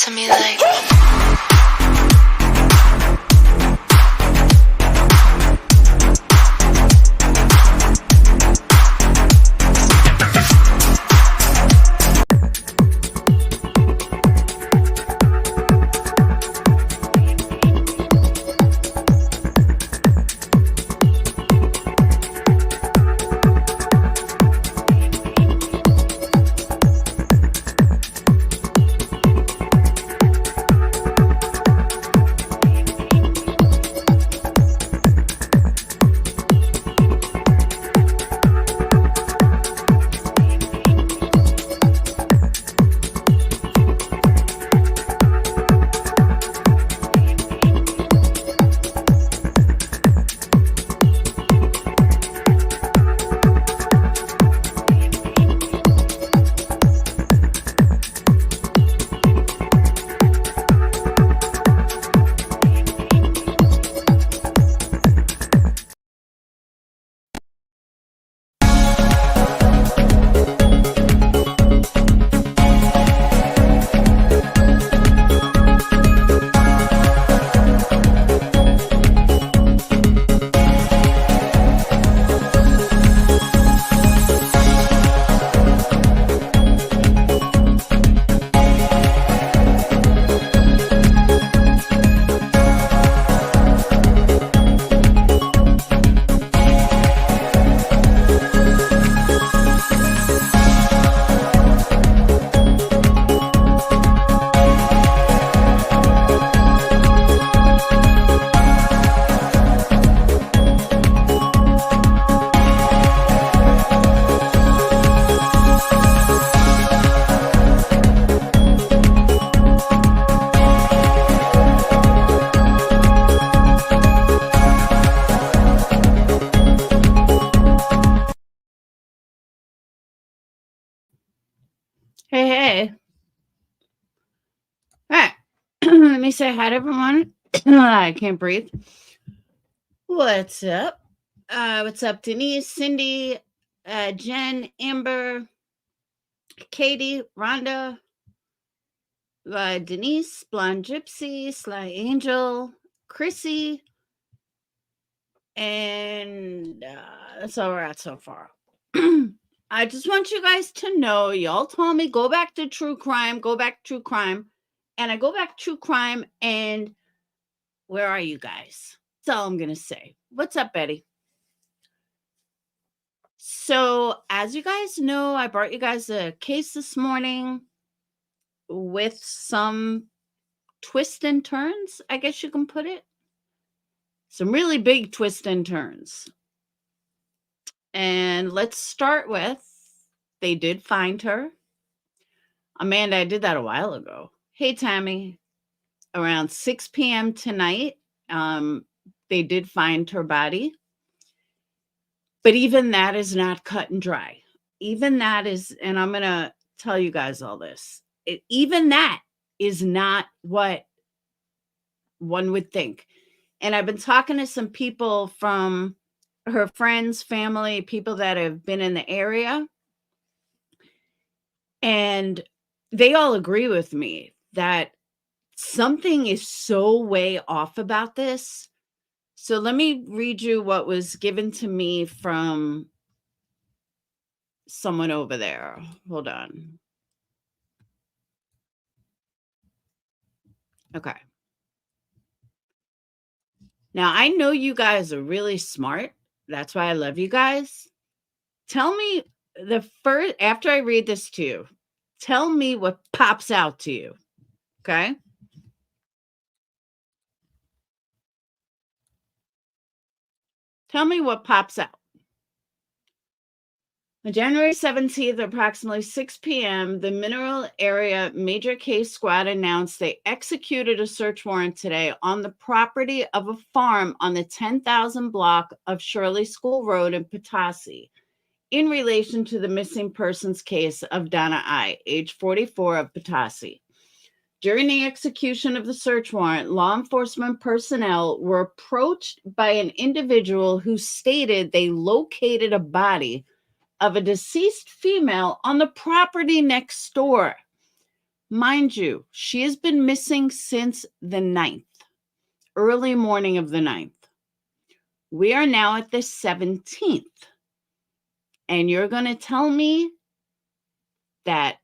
to me like. Hey. All right. Let me say hi to everyone. I can't breathe. What's up? What's up, Denise, Cindy, Jen, Amber, Katie, Rhonda, Denise, Blonde Gypsy, Sly Angel, Chrissy, and that's all we're at so far. I just want you guys to know, y'all told me go back to true crime, and I go back to true crime, and where are you guys? That's all I'm going to say. What's up, Betty? So, as you guys know, I brought you guys a case this morning with some twists and turns, I guess you can put it. Some really big twists and turns. And let's start with, they did find her. Amanda, I did that a while ago. Hey, Tammy. Around 6 p.m. tonight, they did find her body. But even that is not cut and dry. Even that is, and I'm going to tell you guys all this. Even that is not what one would think. And I've been talking to some people from her friends, family, people that have been in the area. And they all agree with me that something is so way off about this. So let me read you what was given to me from someone over there. Hold on. Okay. Now, I know you guys are really smart. That's why I love you guys. Tell me after I read this to you, tell me what pops out to you. Okay. Tell me what pops out. On January 17th, approximately 6 p.m., the Mineral Area Major Case Squad announced they executed a search warrant today on the property of a farm on the 10,000 block of Shirley School Road in Petoskey in relation to the missing persons case of Donna I., age 44, of Petoskey. During the execution of the search warrant, law enforcement personnel were approached by an individual who stated they located a body of a deceased female on the property next door. Mind you, she has been missing since the 9th, early morning of the 9th. We are now at the 17th. And you're going to tell me that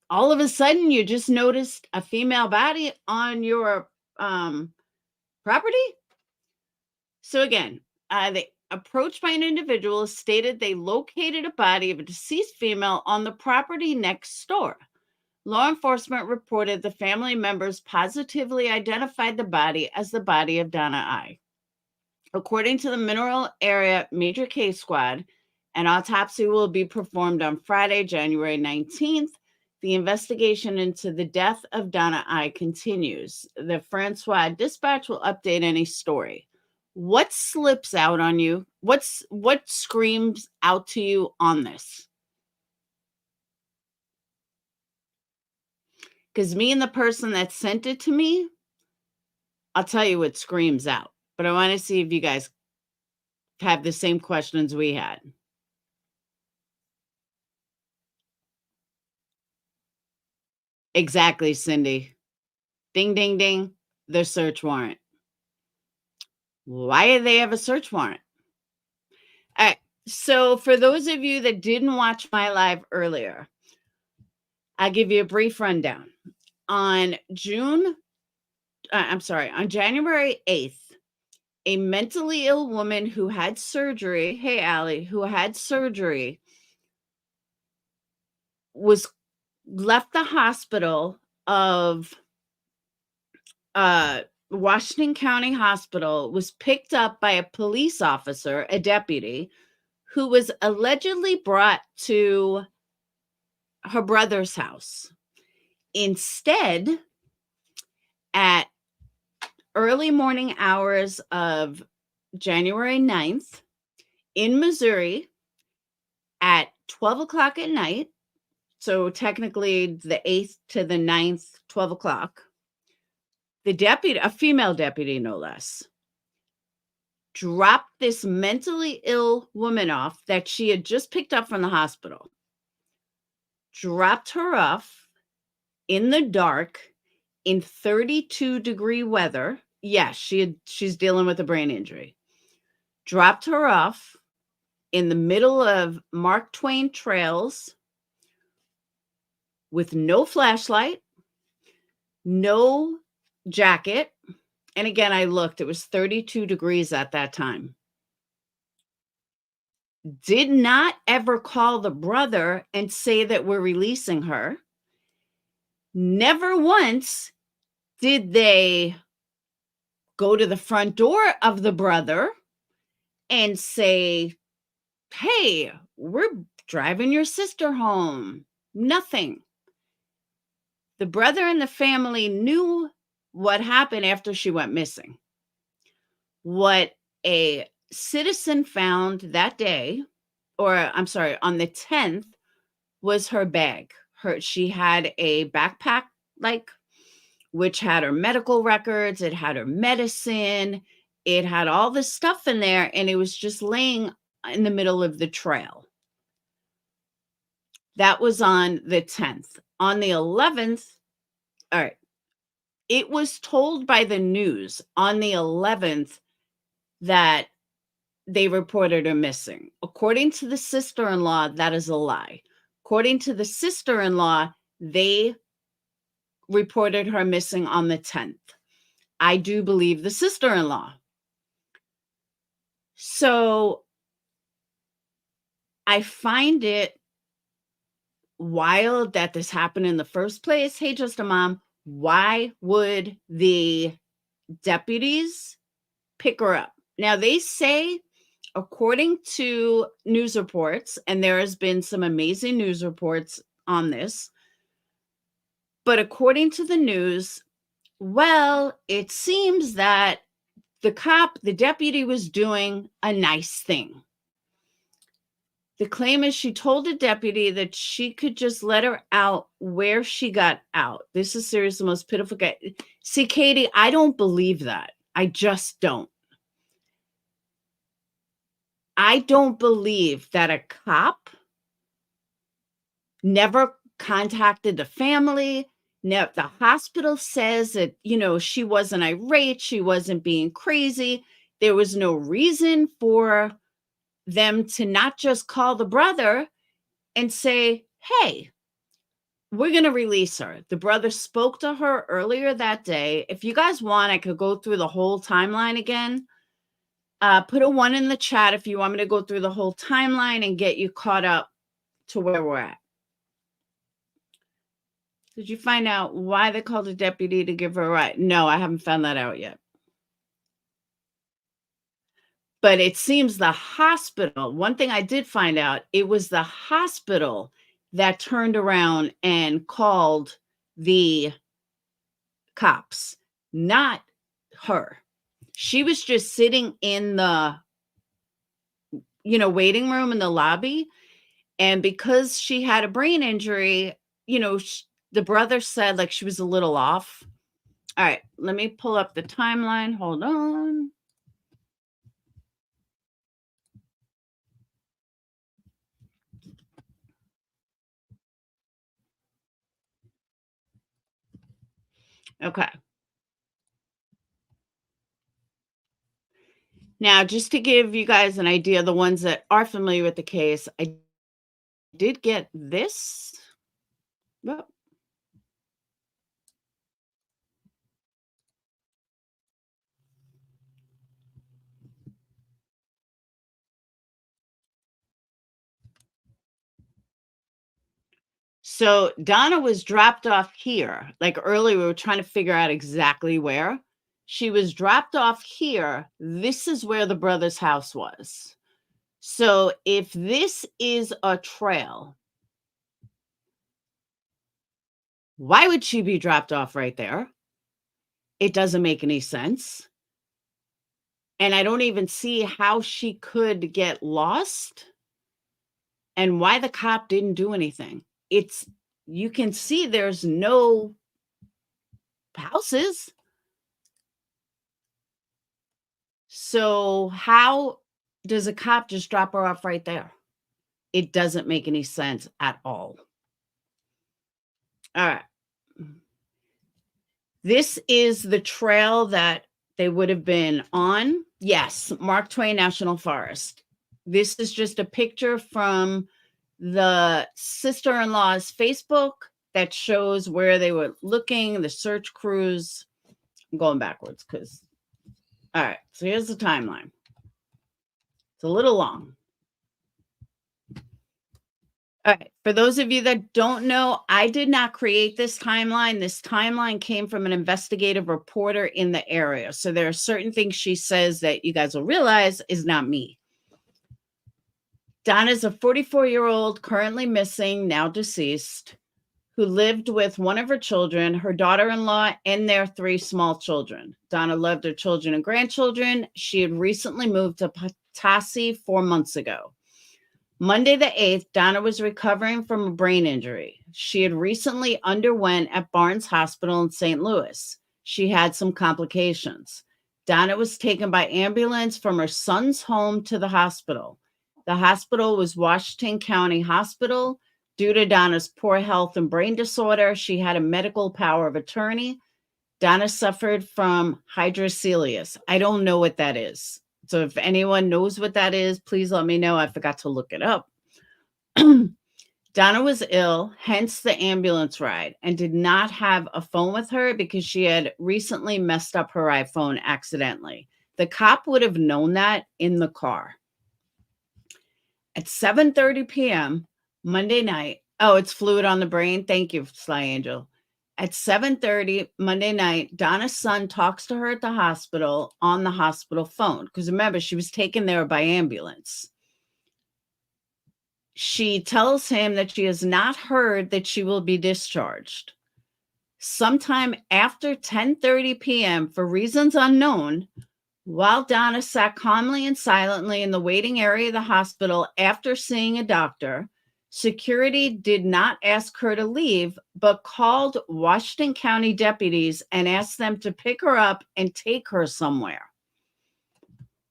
all of a sudden you just noticed a female body on your property? So again, they approached by an individual stated they located a body of a deceased female on the property next door. Law enforcement reported the family members positively identified the body as the body of Donna I. According to the Mineral Area Major Case Squad, an autopsy will be performed on Friday, January 19th. The investigation into the death of Donna I continues. The Francois Dispatch will update any story. What slips out on you? What screams out to you on this? Because me and the person that sent it to me, I'll tell you what screams out. But I want to see if you guys have the same questions we had. Exactly, Cindy. Ding, ding, ding. The search warrant. Why do they have a search warrant? All right. So for those of you that didn't watch my live earlier, I'll give you a brief rundown. On January 8th, a mentally ill woman who had surgery, hey, Allie, who had surgery, was left the hospital of Washington County Hospital, was picked up by a police officer, a deputy, who was allegedly brought to her brother's house. Instead, at early morning hours of January 9th, in Missouri, at 12 o'clock at night, so technically the 8th to the 9th, 12 o'clock, the deputy, a female deputy no less, dropped this mentally ill woman off that she had just picked up from the hospital, dropped her off in the dark in 32-degree weather. Yes, she's dealing with a brain injury. Dropped her off in the middle of Mark Twain trails with no flashlight, no jacket. And again, I looked, it was 32 degrees at that time. Did not ever call the brother and say that we're releasing her. Never once did they go to the front door of the brother and say, hey, we're driving your sister home. Nothing. The brother and the family knew what happened after she went missing. What a citizen found that day, or I'm sorry, on the 10th, was her bag. She had a backpack, which had her medical records, it had her medicine, it had all this stuff in there, and it was just laying in the middle of the trail. That was on the 10th. On the 11th, all right, it was told by the news on the 11th that they reported her missing. According to the sister-in-law, that is a lie. According to the sister-in-law, they reported her missing on the 10th. I do believe the sister-in-law. So I find it wild that this happened in the first place. Hey, Just a Mom, why would the deputies pick her up? Now, they say, according to news reports, and there has been some amazing news reports on this, but according to the news, well, it seems that the deputy was doing a nice thing. The claim is she told the deputy that she could just let her out where she got out. This is seriously the most pitiful guy. See, Katie, I don't believe that. I just don't. I don't believe that a cop never contacted the family, Now, the hospital says that, she wasn't irate, she wasn't being crazy. There was no reason for them to not just call the brother and say, "Hey, we're going to release her." The brother spoke to her earlier that day. If you guys want, I could go through the whole timeline again. Put a 1 in the chat if you want me to go through the whole timeline and get you caught up to where we're at. Did you find out why they called a deputy to give her a ride? No, I haven't found that out yet. But it seems the hospital, one thing I did find out, it was the hospital that turned around and called the cops, not her. She was just sitting in the, waiting room in the lobby. And because she had a brain injury, the brother said like she was a little off. All right, let me pull up the timeline. Hold on. Okay. Now, just to give you guys an idea, the ones that are familiar with the case, I did get this. Well, so Donna was dropped off here. Like earlier, we were trying to figure out exactly where. She was dropped off here. This is where the brother's house was. So if this is a trail, why would she be dropped off right there? It doesn't make any sense. And I don't even see how she could get lost and why the cop didn't do anything. You can see there's no houses. So how does a cop just drop her off right there? It doesn't make any sense at all. All right. This is the trail that they would have been on. Yes, Mark Twain National Forest. This is just a picture from the sister-in-law's Facebook that shows where they were looking, the search crews. I'm going backwards because, all right, so here's the timeline. It's a little long. All right, for those of you that don't know, I did not create this timeline. This timeline came from an investigative reporter in the area. So there are certain things she says that you guys will realize is not me. Donna's a 44-year-old, currently missing, now deceased, who lived with one of her children, her daughter-in-law, and their 3 small children. Donna loved her children and grandchildren. She had recently moved to Potosi 4 months ago. Monday the 8th, Donna was recovering from a brain injury. She had recently underwent at Barnes Hospital in St. Louis. She had some complications. Donna was taken by ambulance from her son's home to the hospital. The hospital was Washington County Hospital. Due to Donna's poor health and brain disorder, she had a medical power of attorney. Donna suffered from hydrocelius. I don't know what that is. So if anyone knows what that is, please let me know. I forgot to look it up. Donna was ill, hence the ambulance ride, and did not have a phone with her because she had recently messed up her iPhone accidentally. The cop would have known that in the car. At 7:30 p.m. Monday night, oh, it's fluid on the brain. Thank you, Sly Angel. At 7:30 Monday night, Donna's son talks to her at the hospital on the hospital phone. Because remember, she was taken there by ambulance. She tells him that she has not heard that she will be discharged. Sometime after 10:30 p.m., for reasons unknown, while Donna sat calmly and silently in the waiting area of the hospital after seeing a doctor, security did not ask her to leave, but called Washington County deputies and asked them to pick her up and take her somewhere.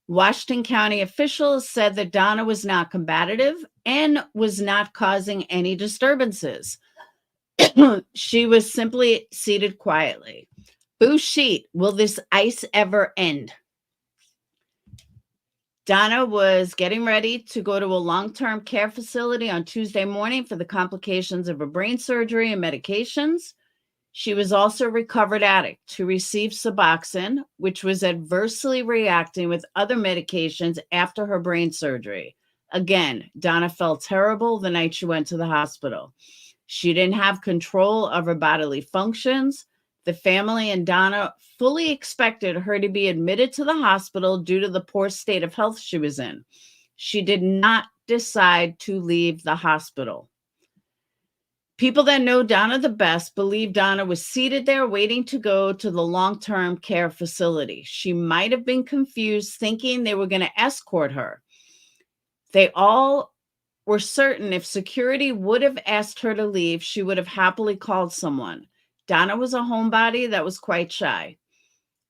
Washington County officials said that Donna was not combative and was not causing any disturbances. She was simply seated quietly. Boo sheet, will this ice ever end? Donna was getting ready to go to a long-term care facility on Tuesday morning for the complications of her brain surgery and medications. She was also a recovered addict who received Suboxone, which was adversely reacting with other medications after her brain surgery. Again, Donna felt terrible the night she went to the hospital. She didn't have control of her bodily functions. The family and Donna fully expected her to be admitted to the hospital due to the poor state of health she was in. She did not decide to leave the hospital. People that know Donna the best believe Donna was seated there waiting to go to the long-term care facility. She might have been confused, thinking they were going to escort her. They all were certain if security would have asked her to leave, she would have happily called someone. Donna was a homebody that was quite shy.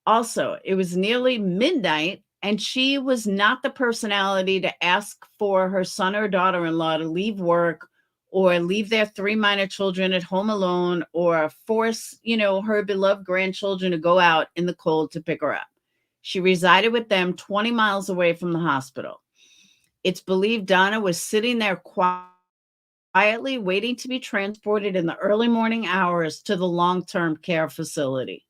Also, it was nearly midnight, and she was not the personality to ask for her son or daughter-in-law to leave work or leave their 3 minor children at home alone or force, her beloved grandchildren to go out in the cold to pick her up. She resided with them 20 miles away from the hospital. It's believed Donna was sitting there quietly waiting to be transported in the early morning hours to the long-term care facility.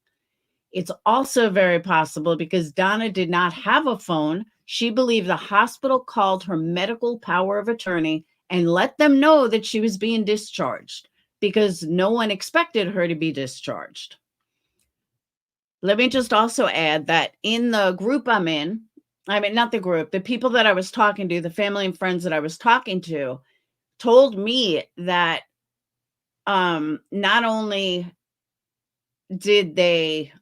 It's also very possible because Donna did not have a phone. She believed the hospital called her medical power of attorney and let them know that she was being discharged because no one expected her to be discharged. Let me just also add that in the group I'm in, not the group, the people that I was talking to, the family and friends that I was talking to, told me that not only did they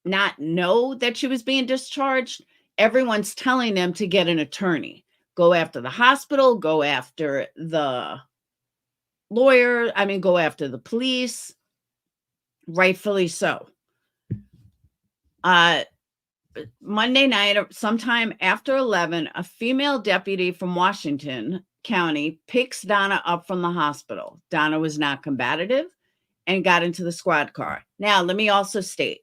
not know that she was being discharged, everyone's telling them to get an attorney. Go after the hospital, go after the lawyer, go after the police. Rightfully so. Monday night, sometime after 11, a female deputy from Washington County picks Donna up from the hospital. Donna was not combative and got into the squad car. Now, let me also state,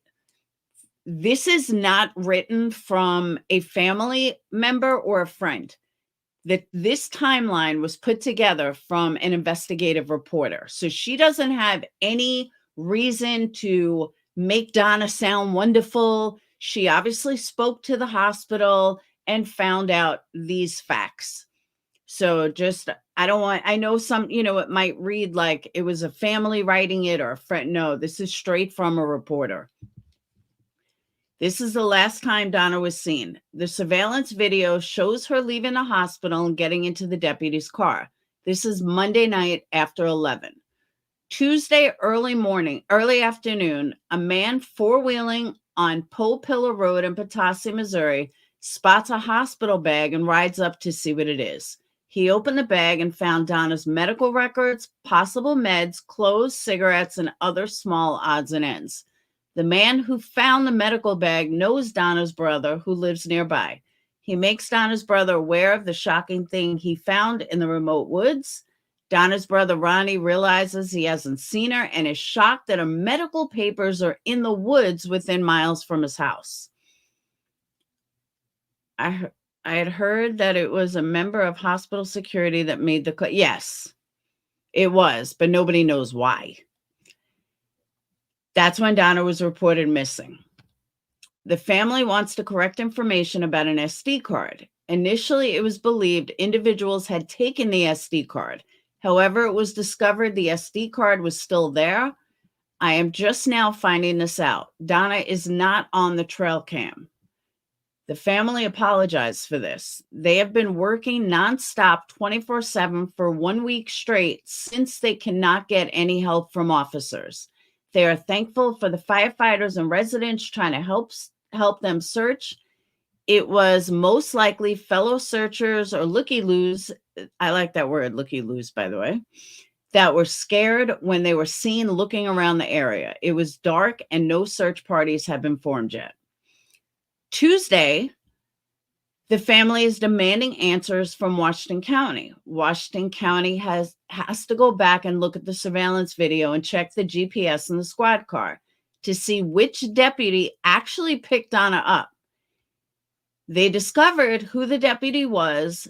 this is not written from a family member or a friend. This timeline was put together from an investigative reporter. So she doesn't have any reason to make Donna sound wonderful. She obviously spoke to the hospital and found out these facts. So I know some, it might read like it was a family writing it or a friend. No, this is straight from a reporter. This is the last time Donna was seen. The surveillance video shows her leaving the hospital and getting into the deputy's car. This is Monday night after 11. Tuesday early afternoon, a man four-wheeling on Pole Pillar Road in Petoskey, Missouri, spots a hospital bag and rides up to see what it is. He opened the bag and found Donna's medical records, possible meds, clothes, cigarettes, and other small odds and ends. The man who found the medical bag knows Donna's brother, who lives nearby. He makes Donna's brother aware of the shocking thing he found in the remote woods. Donna's brother, Ronnie, realizes he hasn't seen her and is shocked that her medical papers are in the woods within miles from his house. I had heard that it was a member of hospital security that made the call. Yes, it was, but nobody knows why. That's when Donna was reported missing. The family wants to correct information about an SD card. Initially, it was believed individuals had taken the SD card. However, it was discovered the SD card was still there. I am just now finding this out. Donna is not on the trail cam. The family apologized for this. They have been working nonstop 24/7 for 1 week straight since they cannot get any help from officers. They are thankful for the firefighters and residents trying to help them search. It was most likely fellow searchers or looky-loos, I like that word, looky-loos, by the way, that were scared when they were seen looking around the area. It was dark and no search parties have been formed yet. Tuesday, The family is demanding answers from Washington County. Washington County has to go back and look at the surveillance video and check the GPS in the squad car to see which deputy actually picked Donna up. They discovered who the deputy was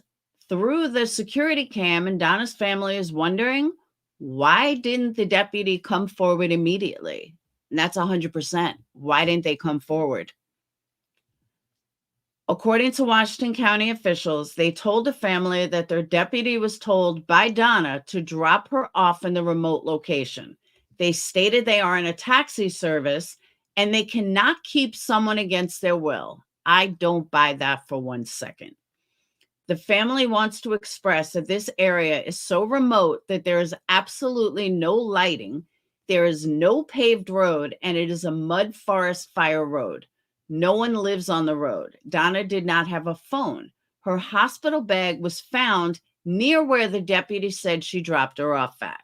through the security cam, and Donna's family is wondering, why didn't the deputy come forward immediately? And that's 100%. Why didn't they come forward? According to Washington County officials, they told the family that their deputy was told by Donna to drop her off in the remote location. They stated they are in a taxi service and they cannot keep someone against their will. I don't buy that for 1 second. The family wants to express that this area is so remote that there is absolutely no lighting, there is no paved road, and it is a mud forest fire road. No one lives on the road. Donna did not have a phone. Her hospital bag was found near where the deputy said she dropped her off at.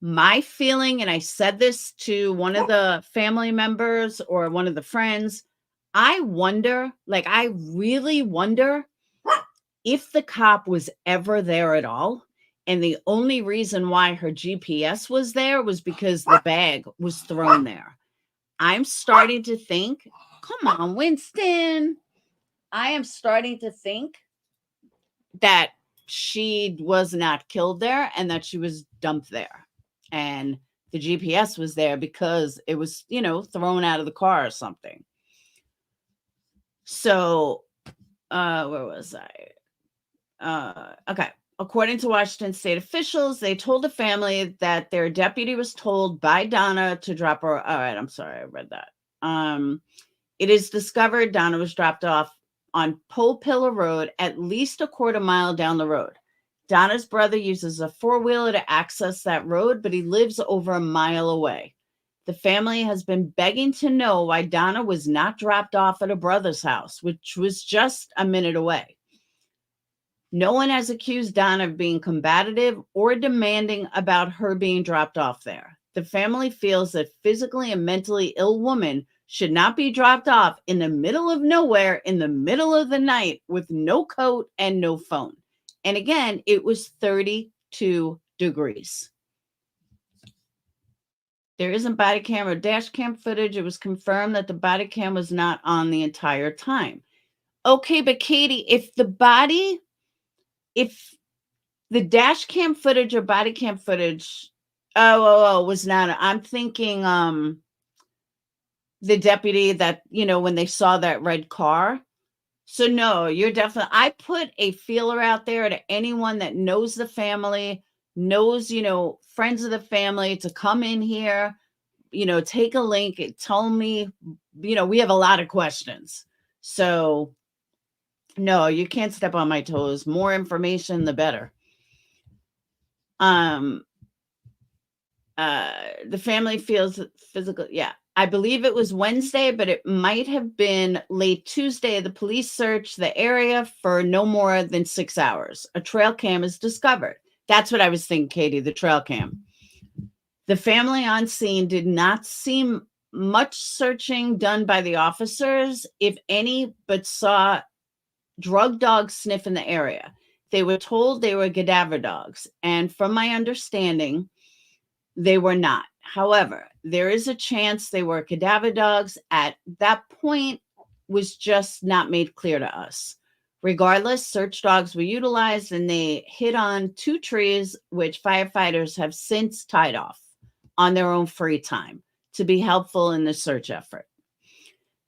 My feeling, and I said this to one of the family members or one of the friends, I really wonder if the cop was ever there at all. And the only reason why her GPS was there was because the bag was thrown there. I'm starting to think, come on, Winston. I am starting to think that she was not killed there and that she was dumped there. And the GPS was there because it was, thrown out of the car or something. So, where was I? Okay. According to Washington state officials, they told the family that their deputy was told by Donna to drop her. All right. I'm sorry. I read that. It is discovered Donna was dropped off on Pole Pillar Road, at least a quarter mile down the road. Donna's brother uses a four-wheeler to access that road, but he lives over a mile away. The family has been begging to know why Donna was not dropped off at her brother's house, which was just a minute away. No one has accused Donna of being combative or demanding about her being dropped off there. The family feels that physically and mentally ill women should not be dropped off in the middle of nowhere in the middle of the night with no coat and no phone. And again, it was 32 degrees. There isn't body cam or dash cam footage. It was confirmed that the body cam was not on the entire time. Okay, but Katie, if the dash cam footage or body cam footage, was not, I'm thinking the deputy that, when they saw that red car. So no, you're definitely, I put a feeler out there to anyone that knows the family, knows, friends of the family, to come in here, take a link and tell me, we have a lot of questions. So no, you can't step on my toes. More information, the better. The family feels physical. Yeah. I believe it was Wednesday, but it might have been late Tuesday. The police searched the area for no more than 6 hours. A trail cam is discovered. That's what I was thinking, Katie, the trail cam. The family on scene did not see much searching done by the officers, if any, but saw drug dogs sniff in the area. They were told they were cadaver dogs, and from my understanding, they were not. However, there is a chance they were cadaver dogs. At that point, was just not made clear to us. Regardless, search dogs were utilized and they hit on 2 trees, which firefighters have since tied off on their own free time to be helpful in the search effort.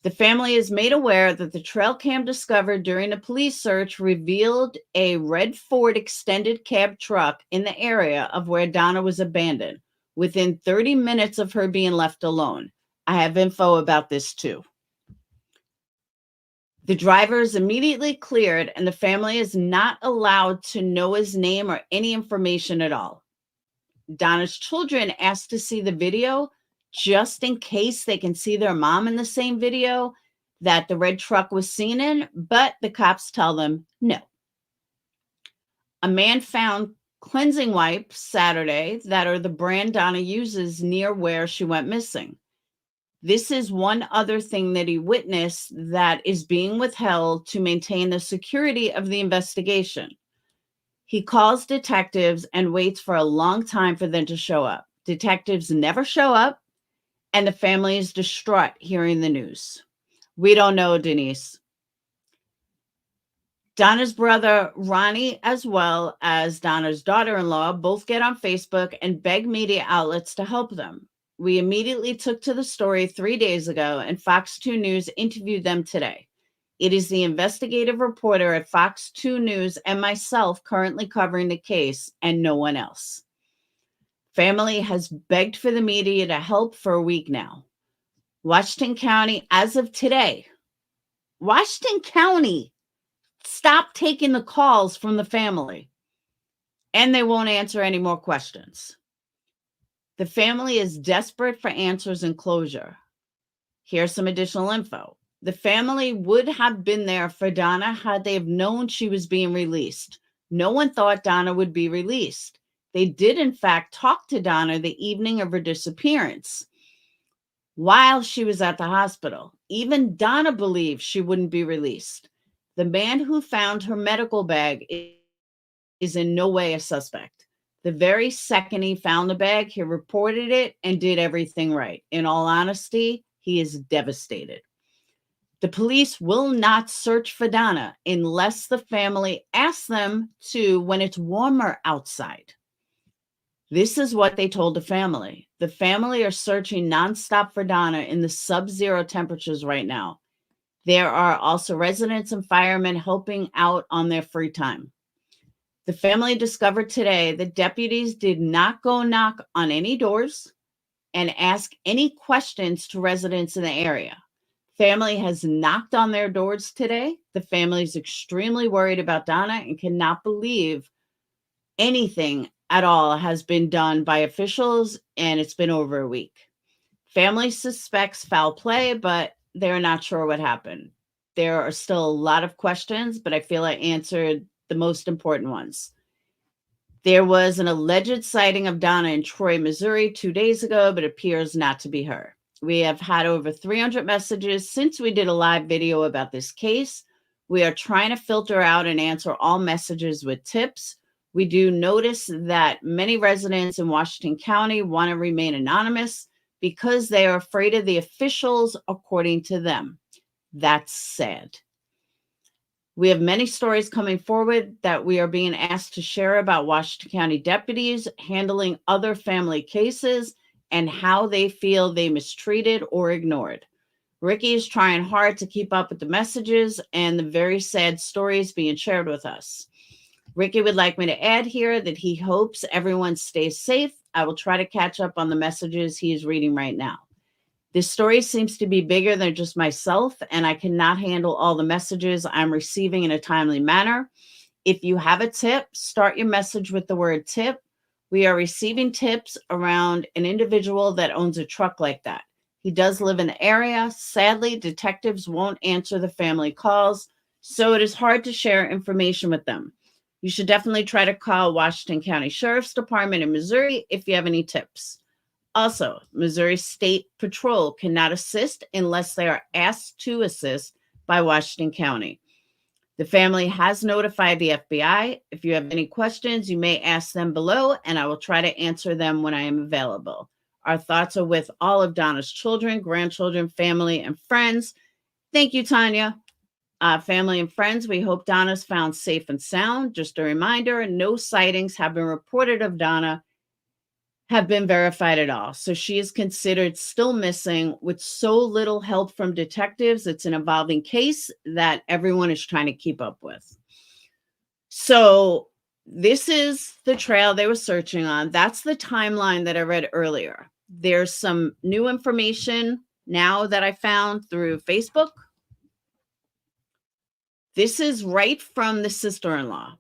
The family is made aware that the trail cam discovered during a police search revealed a red Ford extended cab truck in the area of where Donna was abandoned, within 30 minutes of her being left alone. I have info about this too. The driver is immediately cleared and the family is not allowed to know his name or any information at all. Donna's children asked to see the video just in case they can see their mom in the same video that the red truck was seen in, but the cops tell them no. A man found cleansing wipes Saturday that are the brand Donna uses near where she went missing. This is one other thing that he witnessed that is being withheld to maintain the security of the investigation. He calls detectives and waits for a long time for them to show up. Detectives never show up, and the family is distraught hearing the news. We don't know, Denise. Donna's brother, Ronnie, as well as Donna's daughter-in-law, both get on Facebook and beg media outlets to help them. We immediately took to the story 3 days ago, and Fox 2 News interviewed them today. It is the investigative reporter at Fox 2 News and myself currently covering the case, and no one else. Family has begged for the media to help for a week now. Washington County, as of today, Washington County stopped taking the calls from the family, and they won't answer any more questions. The family is desperate for answers and closure. Here's some additional info. The family would have been there for Donna had they have known she was being released. No one thought Donna would be released. They did, in fact, talk to Donna the evening of her disappearance while she was at the hospital. Even Donna believed she wouldn't be released. The man who found her medical bag is in no way a suspect. The very second he found the bag, he reported it and did everything right. In all honesty, he is devastated. The police will not search for Donna unless the family asks them to when it's warmer outside. This is what they told the family. The family are searching nonstop for Donna in the sub-zero temperatures right now. There are also residents and firemen helping out on their free time. The family discovered today that deputies did not go knock on any doors and ask any questions to residents in the area. Family has knocked on their doors today. The family is extremely worried about Donna and cannot believe anything at all has been done by officials, and it's been over a week. Family suspects foul play, but they're not sure what happened. There are still a lot of questions, but I feel I answered the most important ones. There was an alleged sighting of Donna in Troy, Missouri 2 days ago, but appears not to be her. We have had over 300 messages since we did a live video about this case. We are trying to filter out and answer all messages with tips. We do notice that many residents in Washington County want to remain anonymous because they are afraid of the officials, according to them. That's sad. We have many stories coming forward that we are being asked to share about Washington County deputies handling other family cases and how they feel they mistreated or ignored. Ricky is trying hard to keep up with the messages and the very sad stories being shared with us. Ricky would like me to add here that he hopes everyone stays safe. I will try to catch up on the messages he is reading right now. This story seems to be bigger than just myself, and I cannot handle all the messages I'm receiving in a timely manner. If you have a tip, start your message with the word tip. We are receiving tips around an individual that owns a truck like that. He does live in the area. Sadly, detectives won't answer the family calls, so it is hard to share information with them. You should definitely try to call Washington County Sheriff's Department in Missouri if you have any tips. Also, Missouri State Patrol cannot assist unless they are asked to assist by Washington County. The family has notified the FBI. If you have any questions, you may ask them below, and I will try to answer them when I am available. Our thoughts are with all of Donna's children, grandchildren, family, and friends. Thank you, Tanya. Family and friends, we hope Donna's found safe and sound. Just a reminder, no sightings have been reported of Donna have been verified at all. So she is considered still missing with so little help from detectives. It's an evolving case that everyone is trying to keep up with. So this is the trail they were searching on. That's the timeline that I read earlier. There's some new information now that I found through Facebook. This is right from the sister-in-law.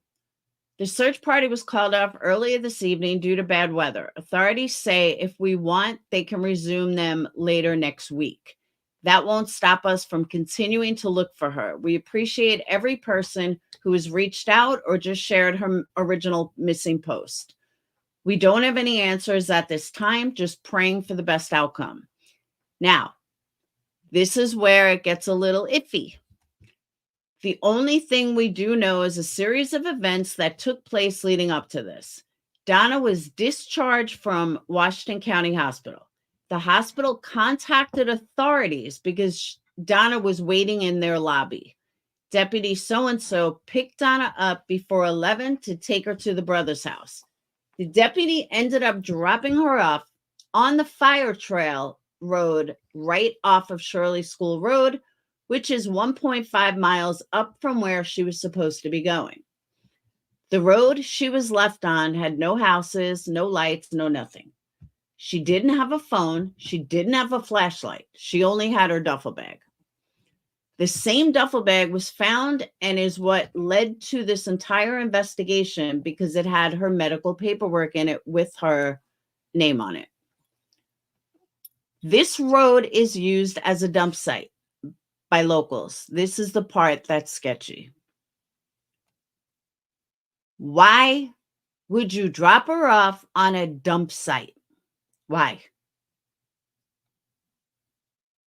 The search party was called off earlier this evening due to bad weather. Authorities say if we want, they can resume them later next week. That won't stop us from continuing to look for her. We appreciate every person who has reached out or just shared her original missing post. We don't have any answers at this time, just praying for the best outcome. Now, This is where it gets a little iffy. The only thing we do know is a series of events that took place leading up to this. Donna was discharged from Washington County Hospital. The hospital contacted authorities because Donna was waiting in their lobby. Deputy so-and-so picked Donna up before 11 to take her to the brother's house. The deputy ended up dropping her off on the Fire Trail Road right off of Shirley School Road, which is 1.5 miles up from where she was supposed to be going. The road she was left on had no houses, no lights, no nothing. She didn't have a phone. She didn't have a flashlight. She only had her duffel bag. The same duffel bag was found and is what led to this entire investigation because it had her medical paperwork in it with her name on it. This road is used as a dump site by locals. This is the part that's sketchy. Why would you drop her off on a dump site? Why?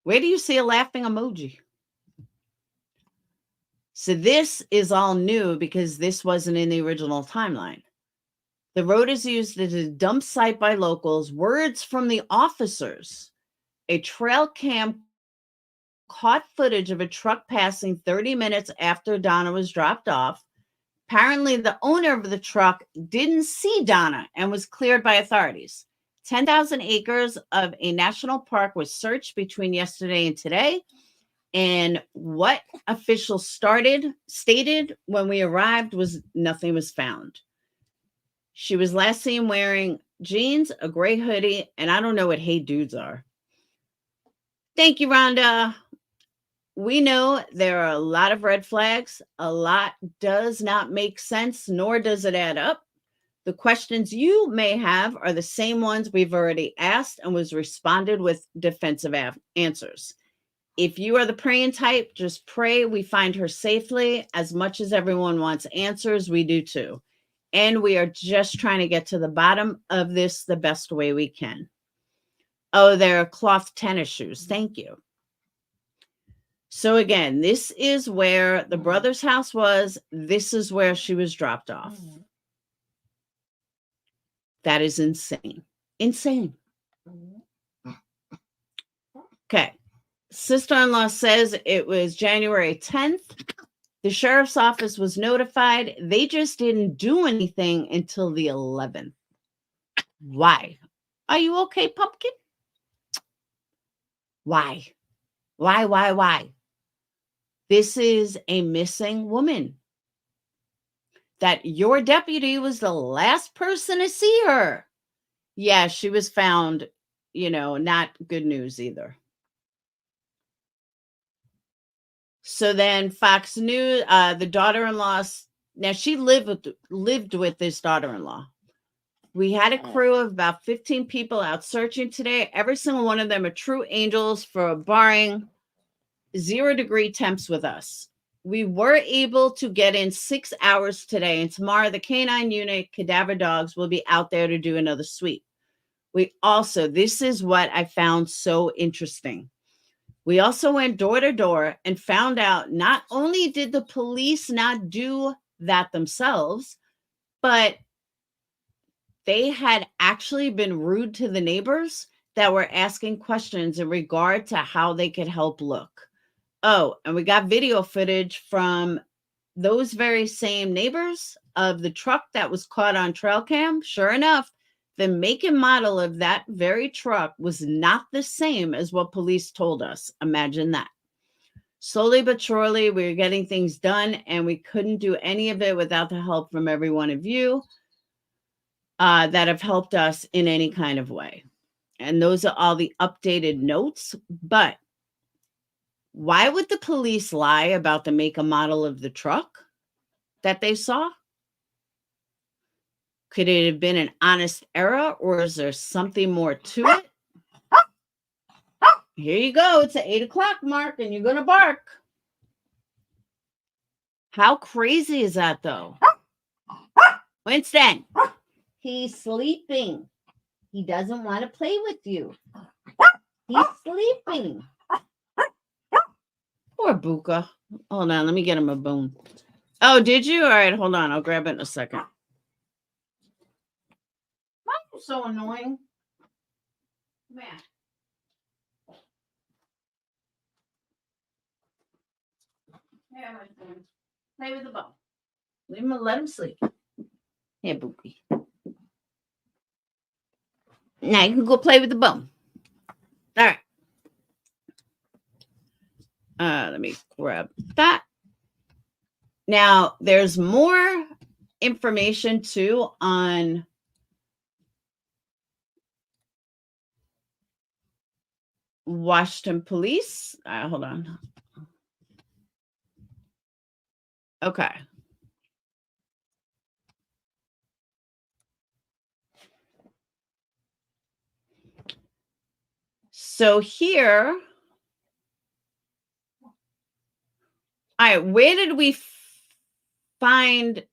Where do you see a laughing emoji? So this is all new because this wasn't in the original timeline. The road is used as a dump site by locals. Words from the officers. A trail cam caught footage of a truck passing 30 minutes after Donna was dropped off. Apparently, the owner of the truck didn't see Donna and was cleared by authorities. 10,000 acres of a national park was searched between yesterday and today. And what officials stated when we arrived was nothing was found. She was last seen wearing jeans, a gray hoodie, and I don't know what hey dudes are. Thank you, Rhonda. We know there are a lot of red flags. A lot does not make sense, nor does it add up. The questions you may have are the same ones we've already asked and was responded with defensive answers. If you are the praying type, just pray we find her safely. As much as everyone wants answers, we do too. And we are just trying to get to the bottom of this the best way we can. Oh, they're cloth tennis shoes. Thank you. So again, this is where the brother's house was. This is where she was dropped off. That is insane. Insane. Okay. Sister-in-law says it was January 10th. The sheriff's office was notified. They just didn't do anything until the 11th. Why? Are you okay, pumpkin? Why? Why? This is a missing woman. That your deputy was the last person to see her. Yeah, she was found, not good news either. So then Fox News, the daughter-in-law, now she lived with this daughter-in-law. We had a crew of about 15 people out searching today. Every single one of them are true angels for barring 0-degree temps with us. We were able to get in 6 hours today, and tomorrow the canine unit, cadaver dogs, will be out there to do another sweep. This is what I found so interesting. We also went door to door and found out not only did the police not do that themselves, but they had actually been rude to the neighbors that were asking questions in regard to how they could help look. Oh, and we got video footage from those very same neighbors of the truck that was caught on trail cam. Sure enough, the make and model of that very truck was not the same as what police told us. Imagine that. Slowly but surely, we were getting things done, and we couldn't do any of it without the help from every one of you that have helped us in any kind of way. And those are all the updated notes. But why would the police lie about the make and model of the truck that they saw? Could it have been an honest error, or is there something more to it? Here you go. It's at 8 o'clock, Mark, and you're going to bark. How crazy is that, though? Winston, he's sleeping. He doesn't want to play with you. He's sleeping. Poor Buka. Hold on, let me get him a bone. Oh, did you? All right, hold on. I'll grab it in a second. Michael's so annoying. Man. Yeah, my friend. Play with the bone. Leave him, let him sleep. Here, Bookie. Now you can go play with the bone. All right. Let me grab that. Now, there's more information too on Washington police. Hold on. Okay. So here, all right, where did we find?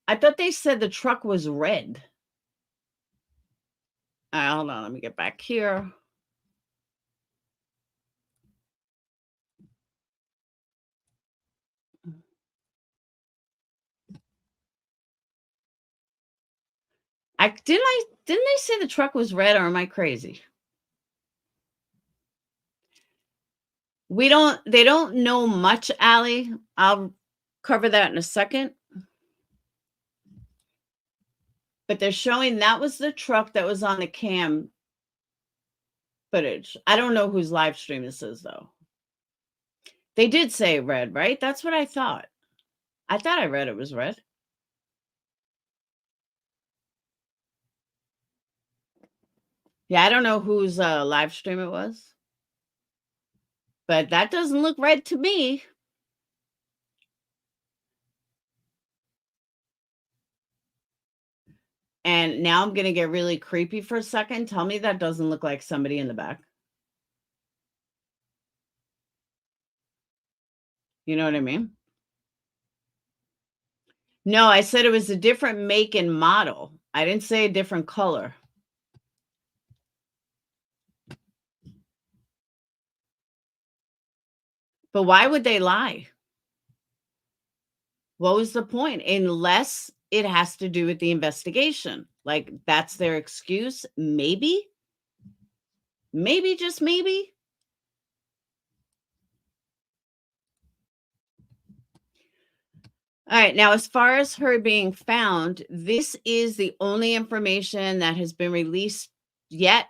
I thought they said the truck was red. All right, hold on. Let me get back here. Didn't they say the truck was red, or am I crazy? They don't know much, Allie. I'll cover that in a second. But they're showing that was the truck that was on the cam footage. I don't know whose live stream this is, though. They did say red, right? That's what I thought. I thought I read it was red. Yeah, I don't know whose live stream it was. But that doesn't look red to me. And now I'm going to get really creepy for a second. Tell me that doesn't look like somebody in the back. You know what I mean? No, I said it was a different make and model. I didn't say a different color. But why would they lie? What was the point? Unless it has to do with the investigation. Like, that's their excuse? Maybe? Maybe, just maybe? All right. Now, as far as her being found, this is the only information that has been released yet.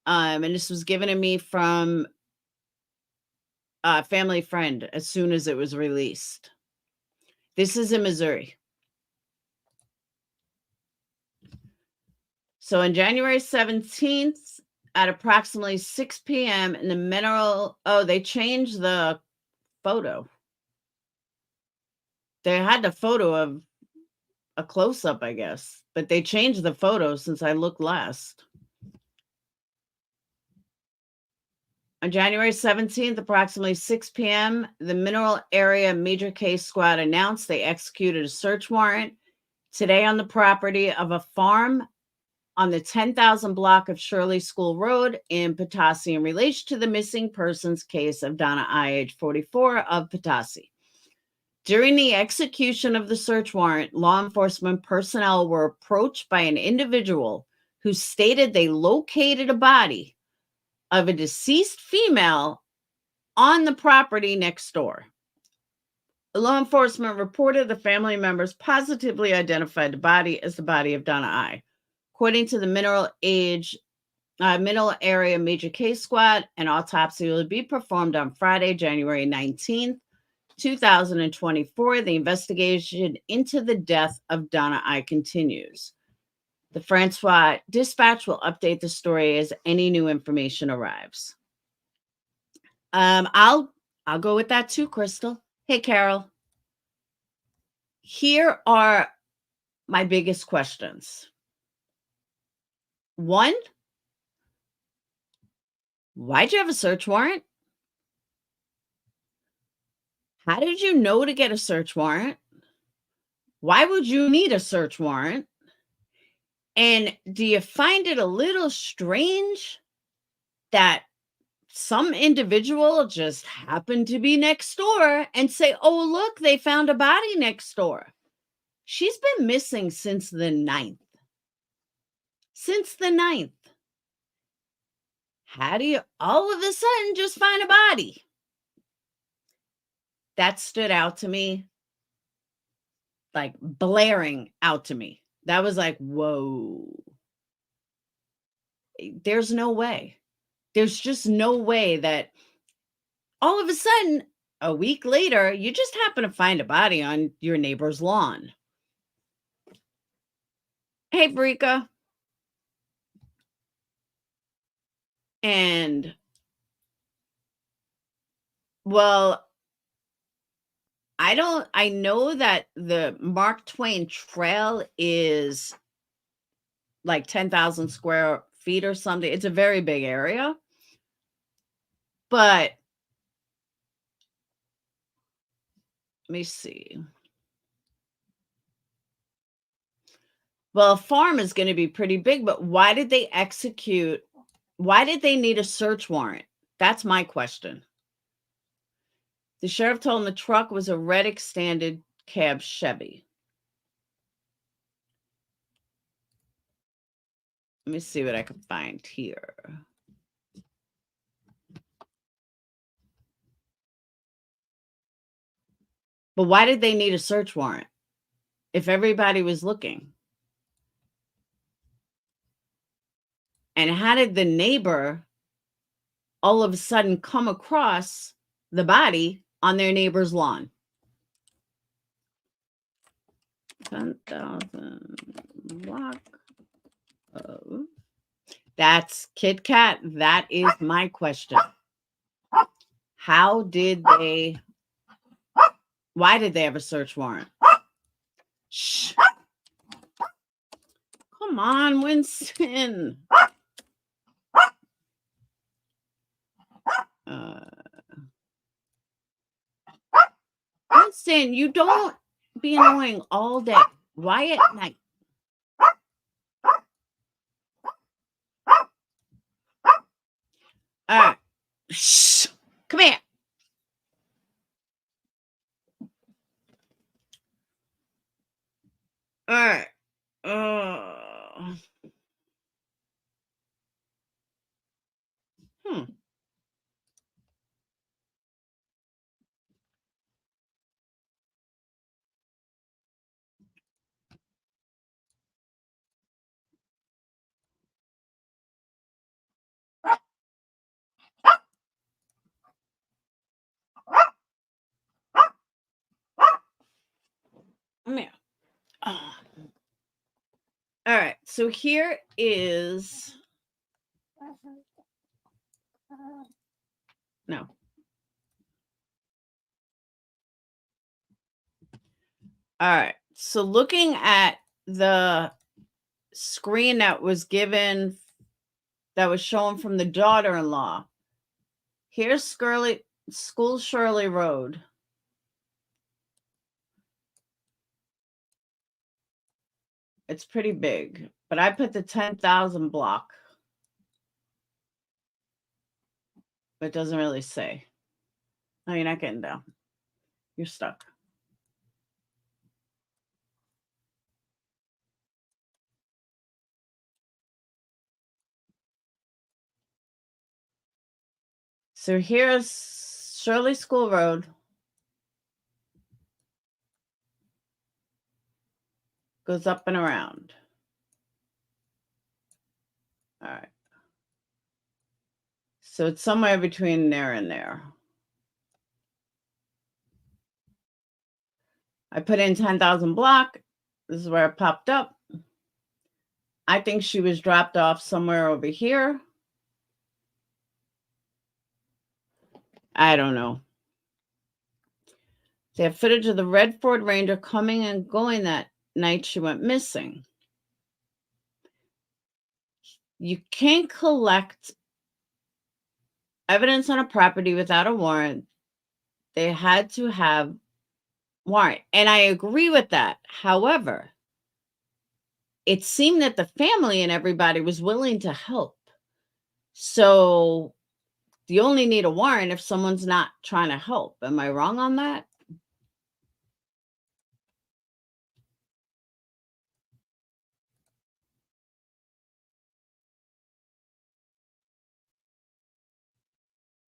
And this was given to me from a family friend as soon as it was released. This is in Missouri. So on January 17th at approximately 6 p.m. in the mineral, they changed the photo. They had the photo of a close-up, I guess, but they changed the photo since I looked last. On January 17th, approximately 6 p.m., the Mineral Area Major Case Squad announced they executed a search warrant today on the property of a farm on the 10,000 block of Shirley School Road in Petoskey in relation to the missing persons case of Donna I, age 44, of Petoskey. During the execution of the search warrant, law enforcement personnel were approached by an individual who stated they located a body of a deceased female on the property next door. Law enforcement reported the family members positively identified the body as the body of Donna I. According to the Mineral Area Major Case Squad, an autopsy will be performed on Friday, January 19th, 2024. The investigation into the death of Donna I continues. The Francois Dispatch will update the story as any new information arrives. I'll go with that too, Crystal. Hey, Carol. Here are my biggest questions. One, why'd you have a search warrant? How did you know to get a search warrant? Why would you need a search warrant? And do you find it a little strange that some individual just happened to be next door and say, "Oh, look, they found a body next door." She's been missing since the 9th. Since the 9th. How do you all of a sudden just find a body? That stood out to me, like blaring out to me. That was like, whoa. There's no way. There's just no way that all of a sudden, a week later, you just happen to find a body on your neighbor's lawn. Hey, Brika. And well, I know that the Mark Twain Trail is like 10,000 square feet or something. It's a very big area. But let me see. Well, a farm is going to be pretty big, but why did they need a search warrant? That's my question. The sheriff told him the truck was a red extended cab Chevy. Let me see what I can find here. But why did they need a search warrant if everybody was looking? And how did the neighbor all of a sudden come across the body on their neighbor's lawn? 10,000 block of. That's Kit Kat. That is my question. Why did they have a search warrant? Shh. Come on, Winston. Winston, you don't be annoying all day. Why at night? All right. Shh. Come here. All right. Come here. All right. So here is. No. All right. So looking at the screen that was shown from the daughter-in-law, here's School Shirley Road. It's pretty big, but I put the 10,000 block. But it doesn't really say. No, you're not getting down. You're stuck. So here's Shirley School Road. Goes up and around. All right. So it's somewhere between there and there. I put in 10,000 block. This is where it popped up. I think she was dropped off somewhere over here. I don't know. They have footage of the red Ford Ranger coming and going that night she went missing. You can't collect evidence on a property without a warrant. They had to have warrant. And I agree with that. However, it seemed that the family and everybody was willing to help. So You only need a warrant if someone's not trying to help. Am I wrong on that?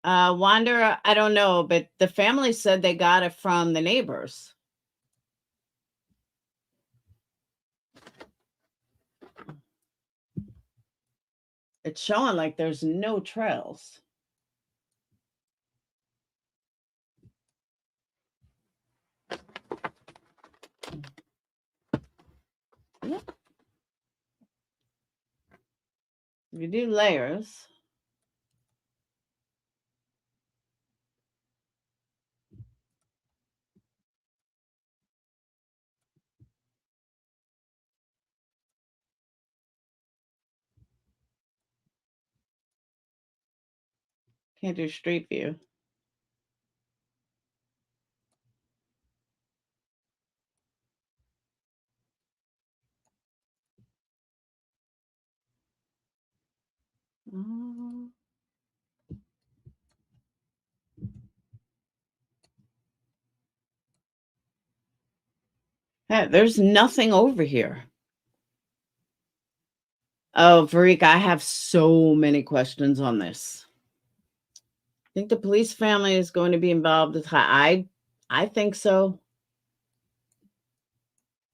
Wander, I don't know, but the family said they got it from the neighbors. It's showing like there's no trails. Yep. If you do layers. Can't do street view. Mm. Hey, there's nothing over here. Oh, Varika, I have so many questions on this. I think the police family is going to be involved with I think so.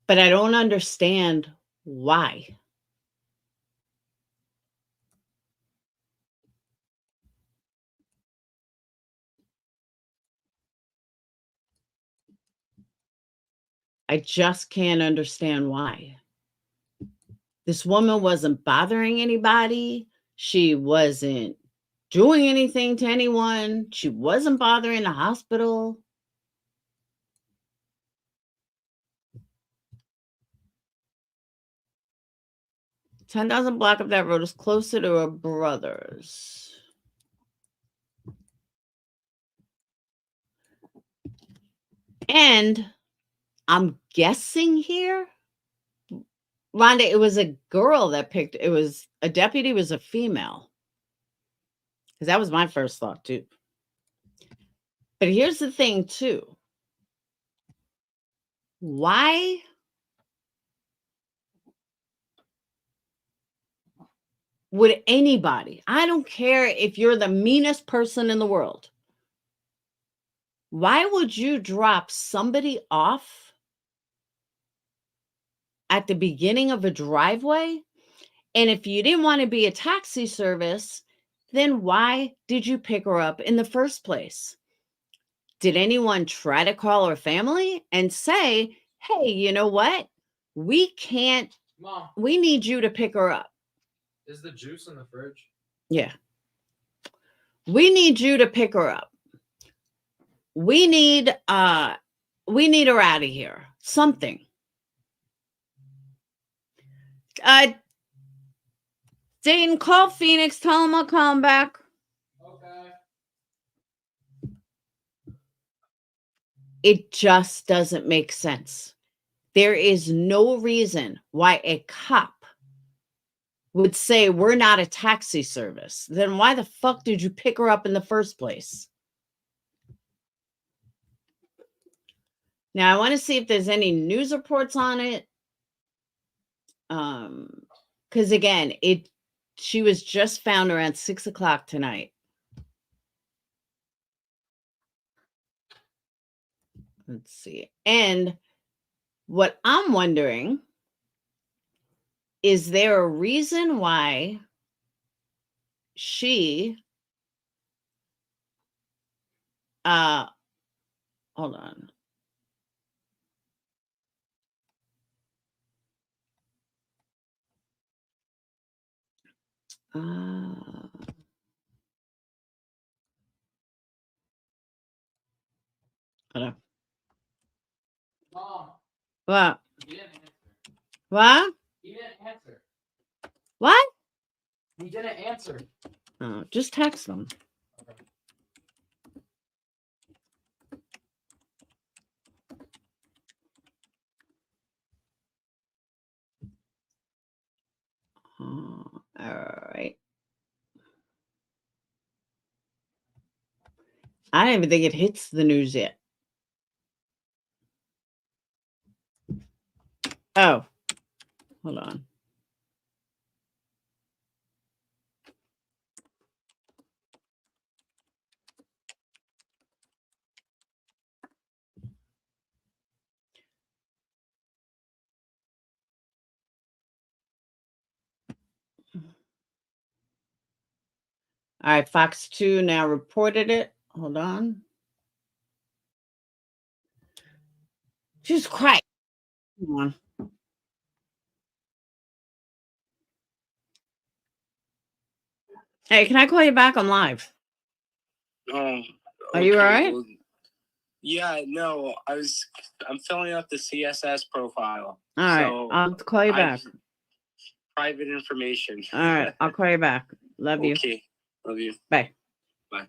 But I don't understand why. I just can't understand why. This woman wasn't bothering anybody. She wasn't doing anything to anyone. She wasn't bothering the hospital. $10,000 block of that road is closer to her brother's. And I'm guessing here, Rhonda, it was a girl that picked, it was a deputy, was a female. Because that was my first thought too. But here's the thing too. Why would anybody, I don't care if you're the meanest person in the world, why would you drop somebody off at the beginning of a driveway? And if you didn't want to be a taxi service, then why did you pick her up in the first place? Did anyone try to call her family and say, hey, you know what? We can't, Mom, we need you to pick her up. is the juice in the fridge? Yeah. We need you to pick her up. We need her out of here. Something. Dayton, call Phoenix, tell him I'll call him back. Okay. It just doesn't make sense. There is no reason why a cop would say we're not a taxi service. Then why the fuck did you pick her up in the first place? Now I want to see if there's any news reports on it. Because again, she was just found around 6:00 tonight. Let's see. And what I'm wondering, is there a reason why she hold on. Hold on. Mom, What? he didn't answer. What? He didn't answer. What? He didn't answer. Oh, just text them. Okay. All right. I don't even think it hits the news yet. Oh, hold on. All right, Fox 2 now reported it. Hold on. Jesus Christ. Come on. Hey, can I call you back? I'm live. Oh, Are you all okay, right? well, yeah, no, I'm filling out the CSS profile. All right, So I'll call you back. private information. All right, I'll call you back. Love you. Okay, love you. Bye. Bye.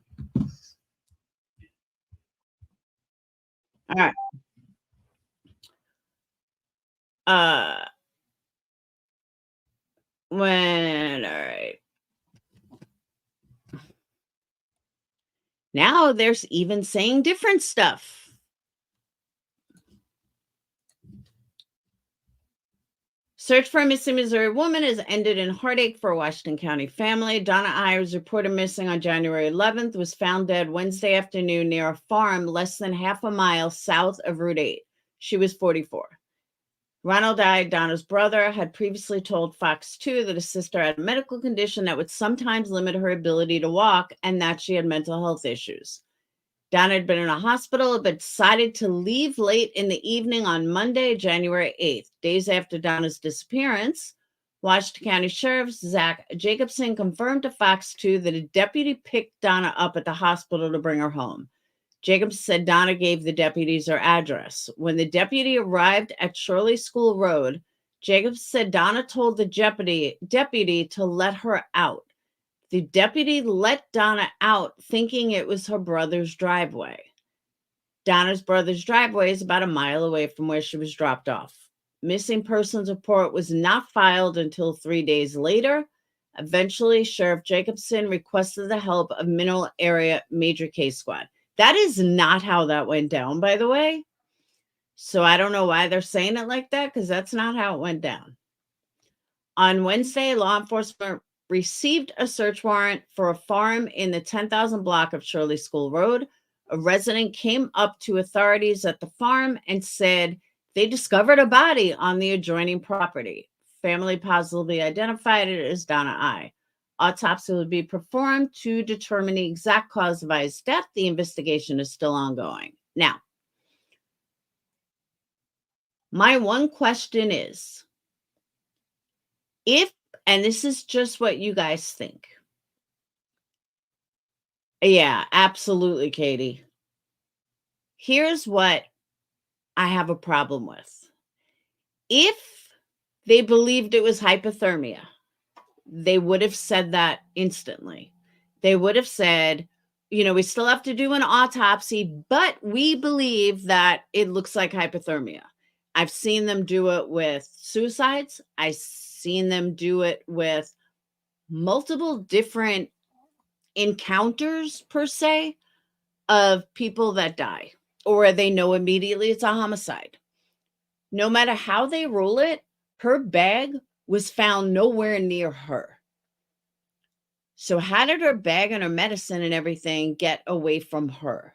All right. All right. Now there's even saying different stuff. Search for a missing Missouri woman has ended in heartache for a Washington County family. Donna I was reported missing on January 11th, was found dead Wednesday afternoon near a farm less than half a mile south of Route 8. She was 44. Ronald I, Donna's brother, had previously told Fox 2 that his sister had a medical condition that would sometimes limit her ability to walk and that she had mental health issues. Donna had been in a hospital, but decided to leave late in the evening on Monday, January 8th, days after Donna's disappearance. Washington County Sheriff Zach Jacobson confirmed to Fox 2 that a deputy picked Donna up at the hospital to bring her home. Jacobs said Donna gave the deputies her address. When the deputy arrived at Shirley School Road, Jacobs said Donna told the deputy to let her out. The deputy let Donna out thinking it was her brother's driveway. Donna's brother's driveway is about a mile away from where she was dropped off. Missing persons report was not filed until 3 days later. Eventually, Sheriff Jacobson requested the help of Mineral Area Major Case Squad. That is not how that went down, by the way. So I don't know why they're saying it like that, because that's not how it went down. On Wednesday, law enforcement received a search warrant for a farm in the 10,000 block of Shirley School Road. A resident came up to authorities at the farm and said they discovered a body on the adjoining property. Family positively identified it as Donna I. Autopsy will be performed to determine the exact cause of I's death. The investigation is still ongoing. Now, my one question is, and this is just what you guys think. Yeah, absolutely, Katie. Here's what I have a problem with. If they believed it was hypothermia, they would have said that instantly. They would have said, we still have to do an autopsy, but we believe that it looks like hypothermia. I've seen them do it with suicides. I've seen them do it with multiple different encounters, per se, of people that die, or they know immediately it's a homicide. No matter how they rule it, her bag was found nowhere near her. So how did her bag and her medicine and everything get away from her?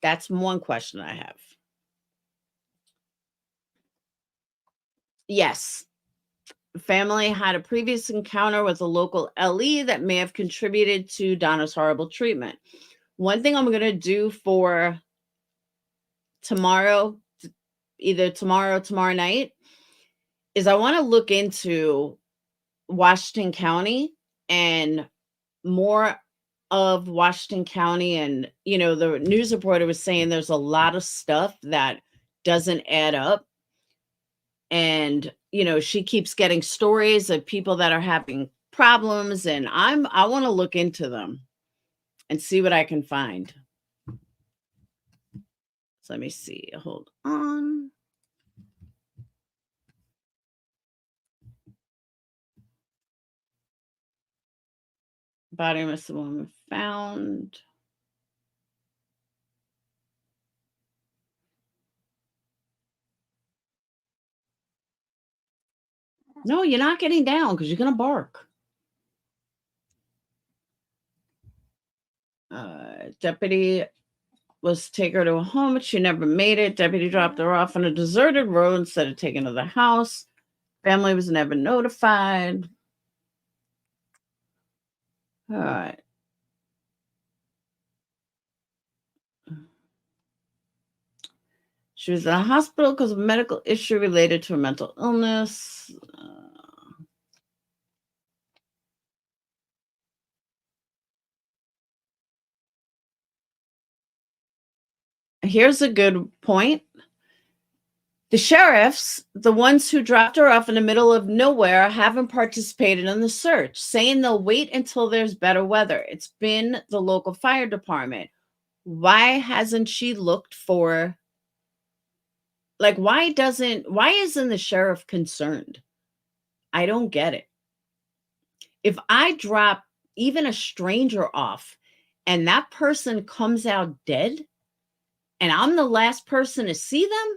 That's one question I have. Yes, family had a previous encounter with a local LE that may have contributed to Donna's horrible treatment. One thing I'm going to do for tomorrow, either tomorrow or tomorrow night, is I want to look into Washington County and more of Washington County. And, the news reporter was saying there's a lot of stuff that doesn't add up. And, she keeps getting stories of people that are having problems, and I want to look into them and see what I can find. So let me see. Hold on. Body of a woman found. No, you're not getting down because you're going to bark. Deputy was to take her to a home, but she never made it. Deputy dropped her off on a deserted road instead of taking her to the house. Family was never notified. All right. She was in a hospital because of a medical issue related to a mental illness. Here's a good point. The sheriffs, the ones who dropped her off in the middle of nowhere, haven't participated in the search, saying they'll wait until there's better weather. It's been the local fire department. Why hasn't she looked for, like, why isn't the sheriff concerned? I don't get it. If I drop even a stranger off and that person comes out dead and I'm the last person to see them,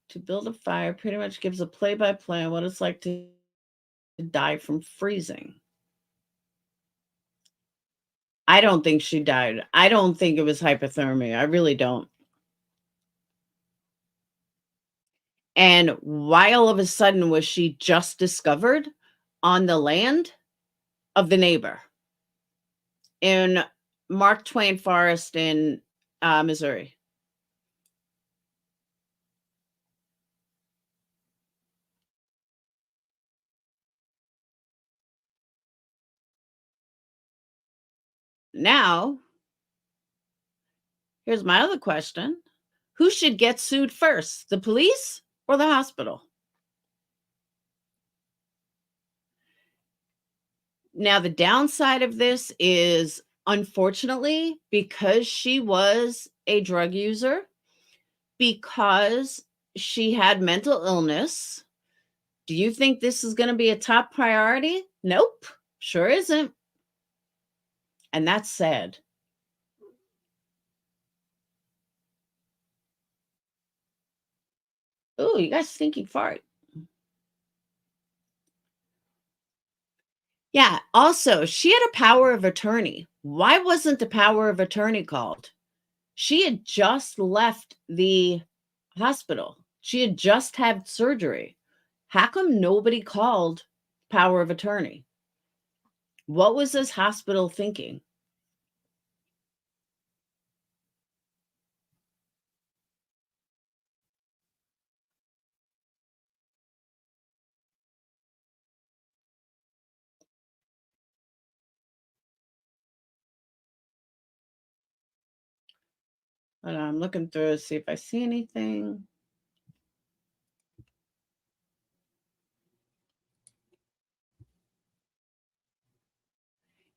to build a fire pretty much gives a play-by-play on what it's like to die from freezing. I don't think she died. I don't think it was hypothermia. I really don't. And why all of a sudden was she just discovered on the land of the neighbor in Mark Twain Forest in Missouri? Now, here's my other question. Who should get sued first, the police or the hospital? Now, the downside of this is, unfortunately, because she was a drug user, because she had mental illness, do you think this is going to be a top priority? Nope, sure isn't. And that's sad. Oh, you guys stinky fart. Yeah, also, she had a power of attorney. Why wasn't the power of attorney called? She had just left the hospital. She had just had surgery. How come nobody called power of attorney? What was this hospital thinking? I'm looking through to see if I see anything.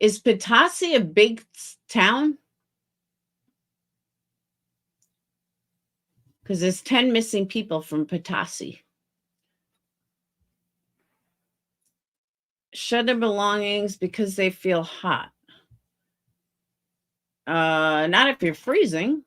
Is Petoskey a big town? Because there's 10 missing people from Petoskey. Shed their belongings because they feel hot. Not if you're freezing.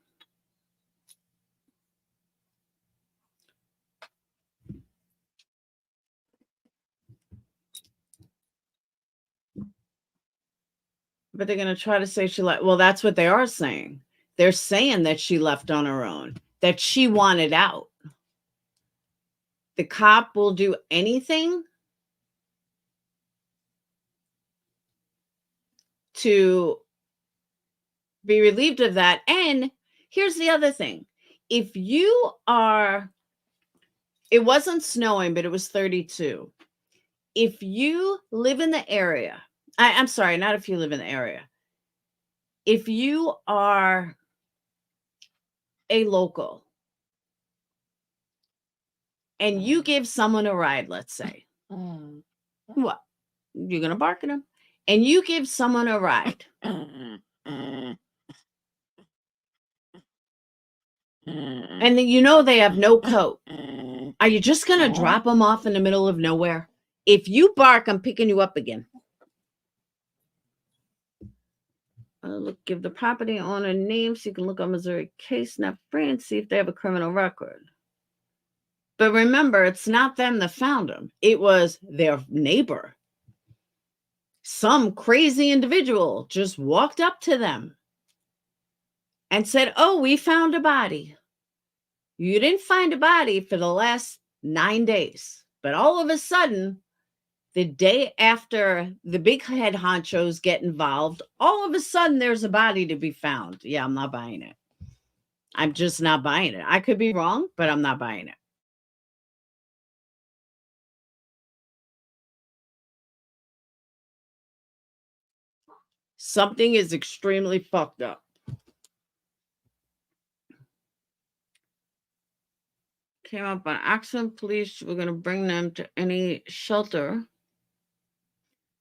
But they're going to try to say she left. Well, that's what they are saying. They're saying that she left on her own, that she wanted out. The cop will do anything to be relieved of that. And here's the other thing. If you are, it wasn't snowing, but it was 32. If you live in the area, I'm sorry, not if you live in the area. If you are a local and you give someone a ride, let's say, what? You're going to bark at them. And you give someone a ride. And then you know they have no coat. Are you just going to drop them off in the middle of nowhere? If you bark, I'm picking you up again. Give the property owner name so you can look on Missouri case not free and see if they have a criminal record. But remember, it's not them that found him. It was their neighbor. Some crazy individual just walked up to them and said, "Oh, we found a body." You didn't find a body for the last 9 days. But all of a sudden, the day after the big head honchos get involved, all of a sudden there's a body to be found. Yeah, I'm not buying it. I'm just not buying it. I could be wrong, but I'm not buying it. Something is extremely fucked up. Came up on accident. Police were going to bring them to any shelter.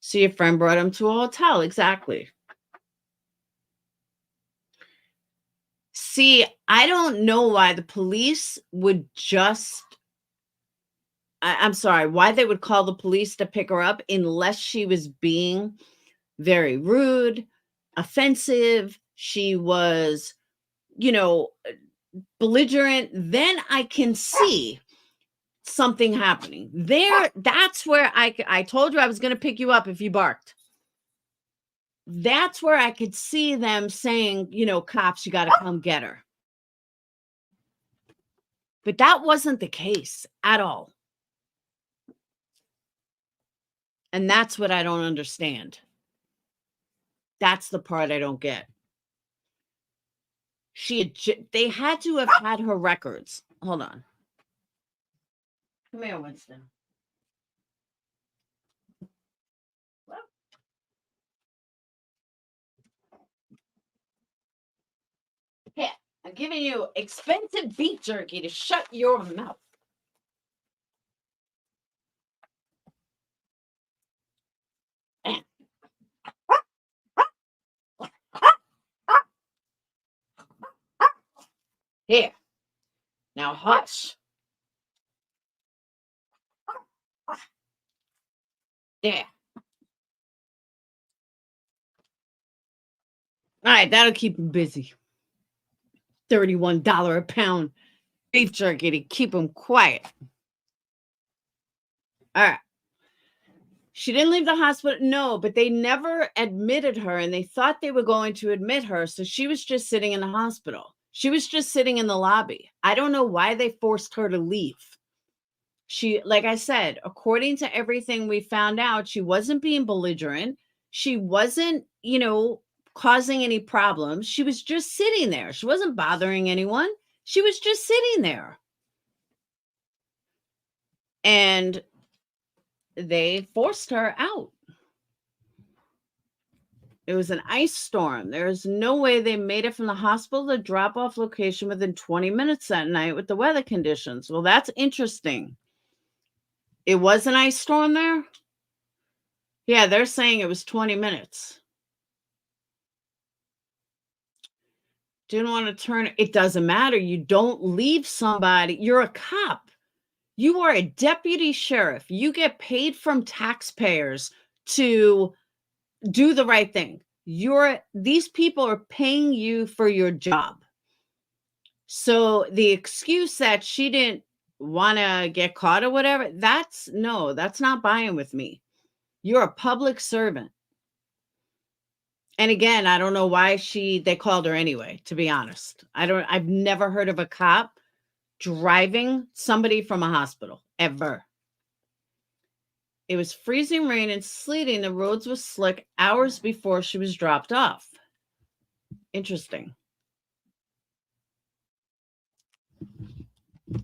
See, a friend brought him to a hotel. Exactly. See, I don't know why the police would just, I'm sorry, why they would call the police to pick her up unless she was being very rude, offensive. She was, belligerent. Then I can see something happening there. That's where I told you I was going to pick you up if you barked. That's where I could see them saying, cops, you got to come get her. But that wasn't the case at all. And that's what I don't understand. That's the part I don't get. They had to have had her records. Hold on. Come here, Winston. Here, I'm giving you expensive beef jerky to shut your mouth. Here. Now hush. There. All right, that'll keep him busy. $31 a pound beef jerky to keep him quiet. All right. She didn't leave the hospital. No, but they never admitted her, and they thought they were going to admit her. So she was just sitting in the hospital. She was just sitting in the lobby. I don't know why they forced her to leave. She, like I said, according to everything we found out, she wasn't being belligerent. She wasn't, causing any problems. She was just sitting there. She wasn't bothering anyone. She was just sitting there. And they forced her out. It was an ice storm. There's no way they made it from the hospital to drop-off location within 20 minutes that night with the weather conditions. Well, that's interesting. It was an ice storm there? Yeah, they're saying it was 20 minutes. Didn't want to turn. It doesn't matter. You don't leave somebody. You're a cop. You are a deputy sheriff. You get paid from taxpayers to do the right thing. These people are paying you for your job. So the excuse that she didn't want to get caught or whatever, that's not buying with me. You're a public servant. And again, I don't know why they called her anyway, to be honest. I've never heard of a cop driving somebody from a hospital, ever. It was freezing rain and sleeting. The roads were slick hours before she was dropped off. Interesting. All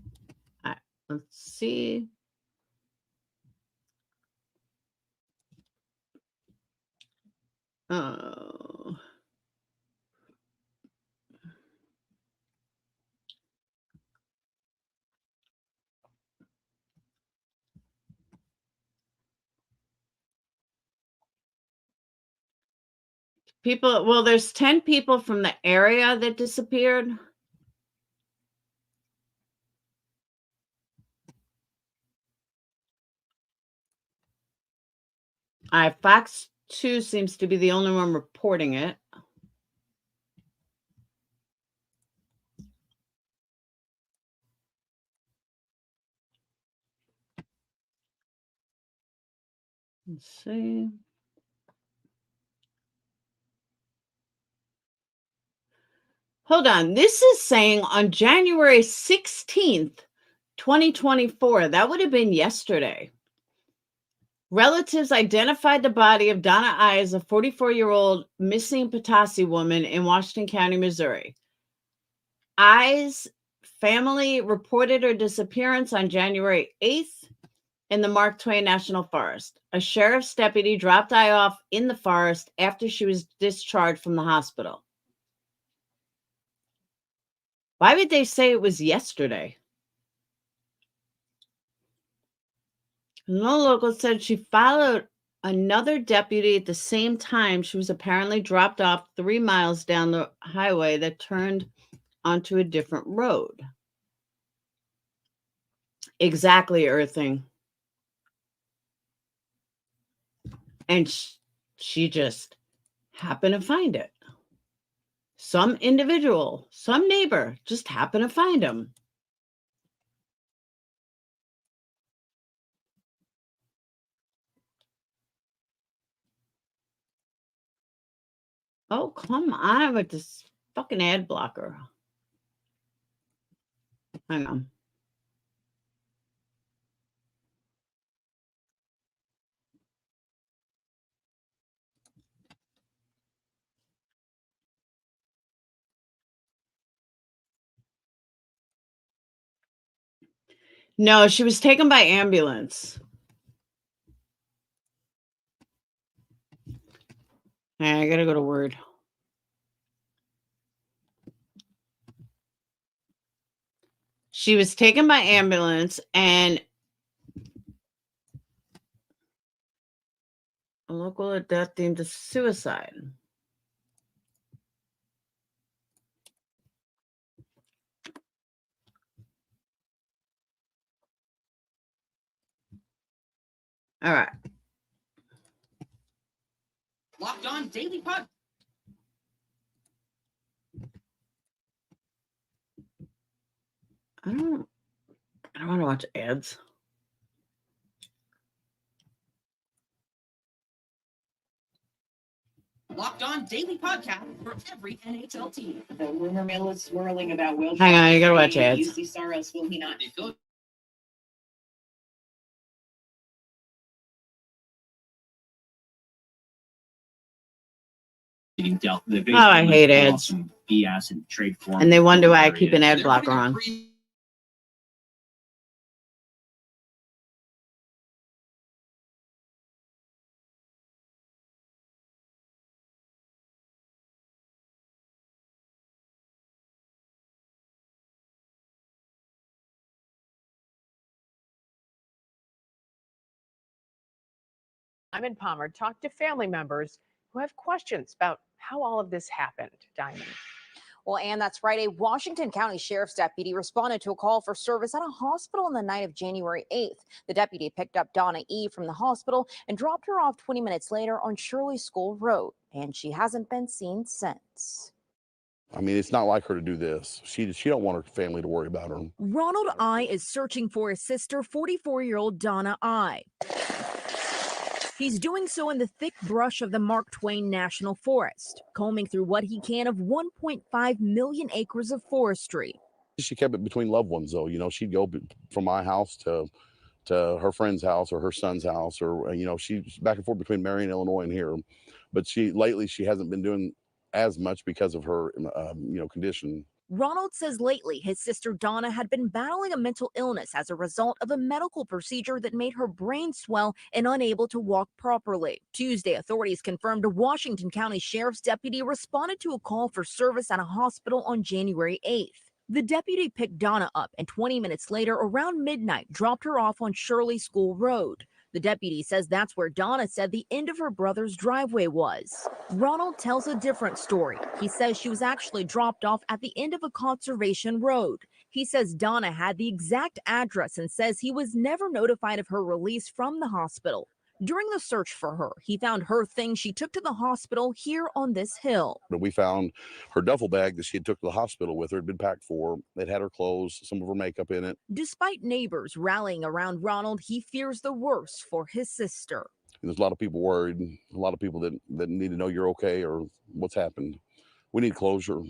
right, let's see. Oh. There's 10 people from the area that disappeared. Fox 2 seems to be the only one reporting it. Let's see. Hold on. This is saying on January 16th, 2024. That would have been yesterday. Relatives identified the body of Donna I as a 44-year-old missing Petoskey woman in Washington County, Missouri. I's family reported her disappearance on January 8th in the Mark Twain National Forest. A sheriff's deputy dropped I off in the forest after she was discharged from the hospital. Why would they say it was yesterday? No local said she followed another deputy at the same time. She was apparently dropped off 3 miles down the highway that turned onto a different road. Exactly, Earthing. And she just happened to find it. Some individual, some neighbor just happened to find him. Oh, come on with this fucking ad blocker. Hang on. No, she was taken by ambulance. I gotta go to Word. She was taken by ambulance and a local death deemed a suicide. All right. Locked On Daily Pod. I don't want to watch ads. Locked On Daily Podcast for every NHL team. The rumor mill is swirling about Will. Hang on, you gotta watch ads. UC Saros, will he not? Oh, I hate ads. BS and trade form. And they wonder why I keep an ad blocker on. Diamond Palmer talked to family members who have questions about how all of this happened. Diamond. Well, Ann, that's right. A Washington County Sheriff's deputy responded to a call for service at a hospital on the night of January 8th. The deputy picked up Donna E. from the hospital and dropped her off 20 minutes later on Shirley School Road, and she hasn't been seen since. I mean, it's not like her to do this. She don't want her family to worry about her. Ronald I. is searching for his sister, 44-year-old Donna I. He's doing so in the thick brush of the Mark Twain National Forest, combing through what he can of 1.5 million acres of forestry. She kept it between loved ones, though. You know, she'd go from my house to her friend's house or her son's house, or, you know, she's back and forth between Marion, Illinois and here. But lately she hasn't been doing as much because of her, condition. Ronald says lately his sister Donna had been battling a mental illness as a result of a medical procedure that made her brain swell and unable to walk properly. Tuesday, authorities confirmed a Washington County Sheriff's deputy responded to a call for service at a hospital on January 8th. The deputy picked Donna up and 20 minutes later, around midnight, dropped her off on Shirley School Road. The deputy says that's where Donna said the end of her brother's driveway was. Ronald tells a different story. He says she was actually dropped off at the end of a conservation road. He says Donna had the exact address and says he was never notified of her release from the hospital. During the search for her, he found her things she took to the hospital here on this hill. But we found her duffel bag that she had took to the hospital with her. It had been packed for her. It had her clothes, some of her makeup in it. Despite neighbors rallying around Ronald, he fears the worst for his sister. There's a lot of people worried, a lot of people that need to know you're okay or what's happened. We need closure.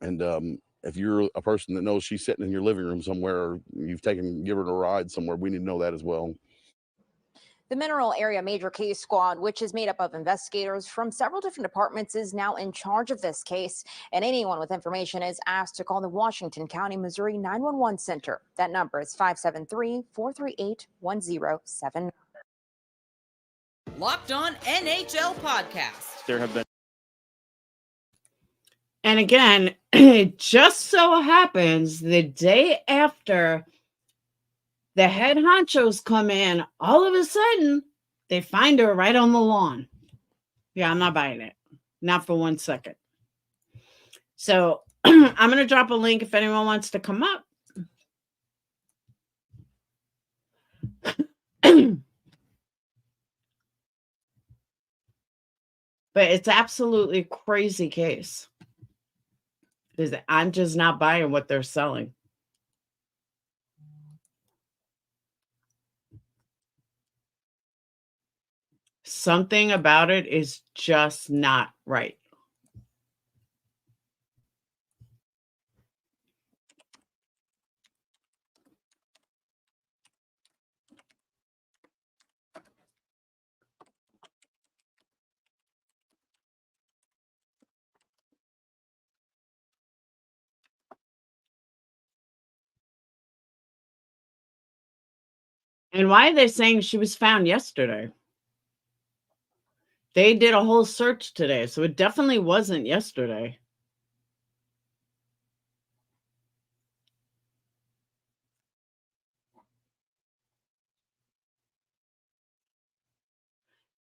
And if you're a person that knows she's sitting in your living room somewhere, or you've given her a ride somewhere, we need to know that as well. The Mineral Area Major Case Squad, which is made up of investigators from several different departments, is now in charge of this case. And anyone with information is asked to call the Washington County, Missouri 911 Center. That number is 573-438-1079. Locked On NHL podcast. There have been And again, it just so happens the day after the head honchos come in, all of a sudden, they find her right on the lawn. Yeah, I'm not buying it. Not for 1 second. So I'm going to drop a link if anyone wants to come up. But it's absolutely crazy case. I'm just not buying what they're selling. Something about it is just not right. And why are they saying she was found yesterday? They did a whole search today, so it definitely wasn't yesterday.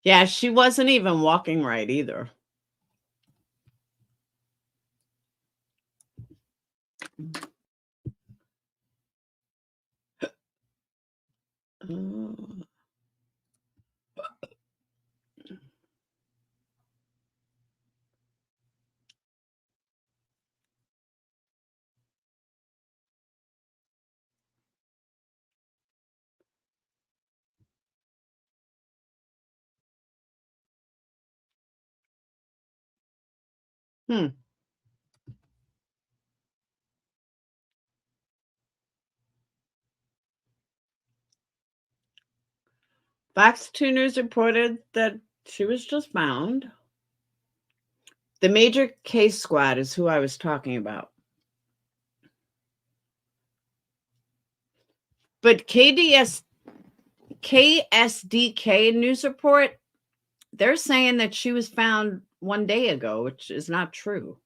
Yeah, she wasn't even walking right either. Fox 2 News reported that she was just found. The Major Case Squad is who I was talking about. But KSDK news report, they're saying that she was found 1 day ago, which is not true.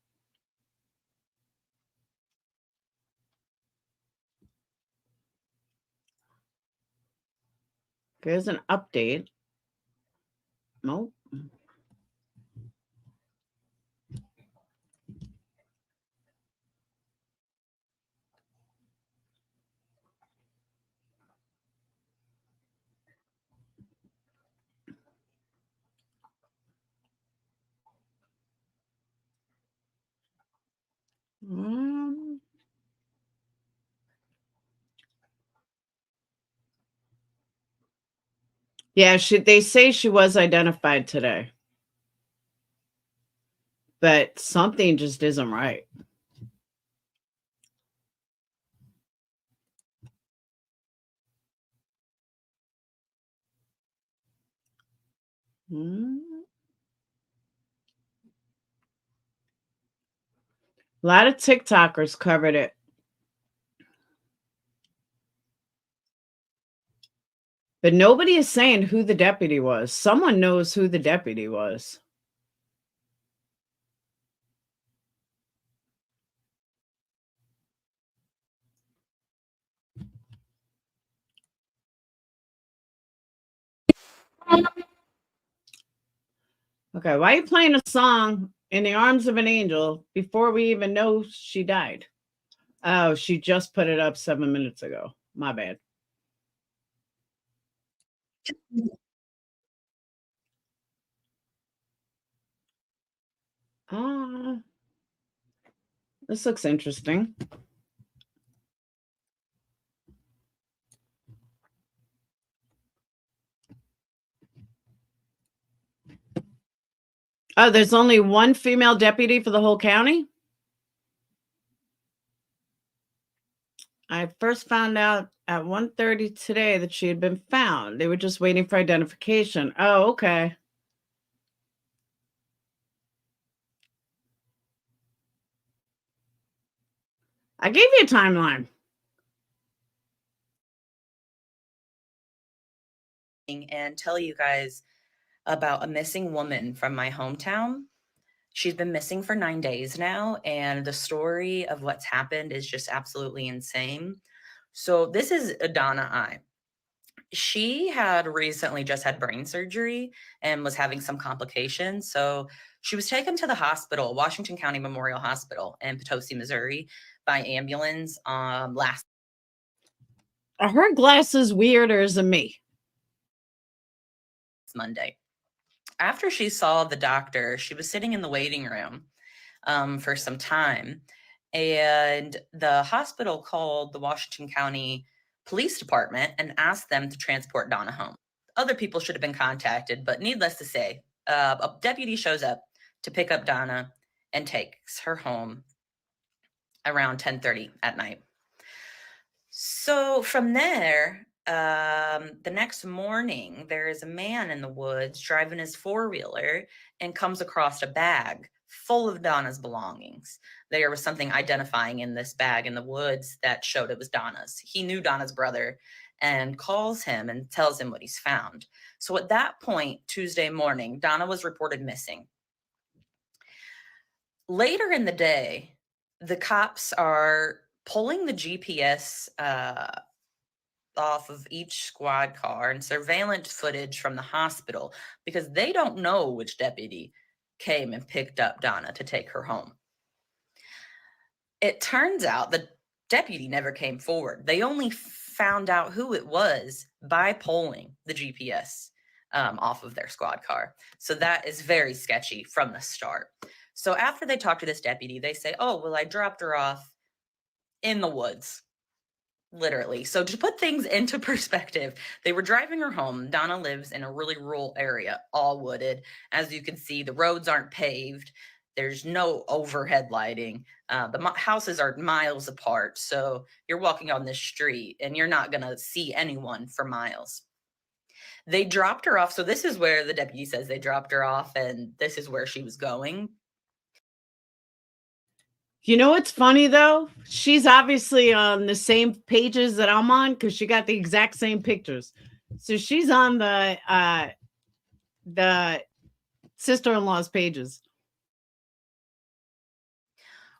There's an update. Nope. Yeah, they say she was identified today. But something just isn't right. A lot of TikTokers covered it. But nobody is saying who the deputy was. Someone knows who the deputy was. Okay, why are you playing a song in the arms of an angel before we even know she died? Oh, she just put it up 7 minutes ago. My bad. This looks interesting. Oh, there's only one female deputy for the whole county? I first found out at 1:30 today that she had been found. They were just waiting for identification. Oh, okay. I gave you a timeline. And tell you guys about a missing woman from my hometown. She's been missing for 9 days now, and the story of what's happened is just absolutely insane. So this is Donna I. She had recently just had brain surgery and was having some complications. So she was taken to the hospital, Washington County Memorial Hospital in Potosi, Missouri, by ambulance last Are her glasses weirder than me? Monday. After she saw the doctor, she was sitting in the waiting room for some time, and the hospital called the Washington County Police Department and asked them to transport Donna home. Other people should have been contacted, but needless to say, a deputy shows up to pick up Donna and takes her home around 10:30 at night. So from there, the next morning, there is a man in the woods driving his four-wheeler and comes across a bag full of Donna's belongings. There was something identifying in this bag in the woods that showed it was Donna's. He knew Donna's brother and calls him and tells him what he's found. So at that point, Tuesday morning, Donna was reported missing. Later in the day, the cops are pulling the GPS off of each squad car and surveillance footage from the hospital because they don't know which deputy came and picked up Donna to take her home. It turns out the deputy never came forward. They only found out who it was by pulling the GPS off of their squad car. So that is very sketchy from the start. So after they talk to this deputy, they say, oh, well, I dropped her off in the woods. Literally. So to put things into perspective, they were driving her home. Donna lives in a really rural area, all wooded. As you can see, the roads aren't paved. There's no overhead lighting. The houses are miles apart. So you're walking on this street and you're not going to see anyone for miles. They dropped her off. So this is where the deputy says they dropped her off and this is where she was going. You know what's funny though? She's obviously on the same pages that I'm on because she got the exact same pictures. So she's on the sister-in-law's pages.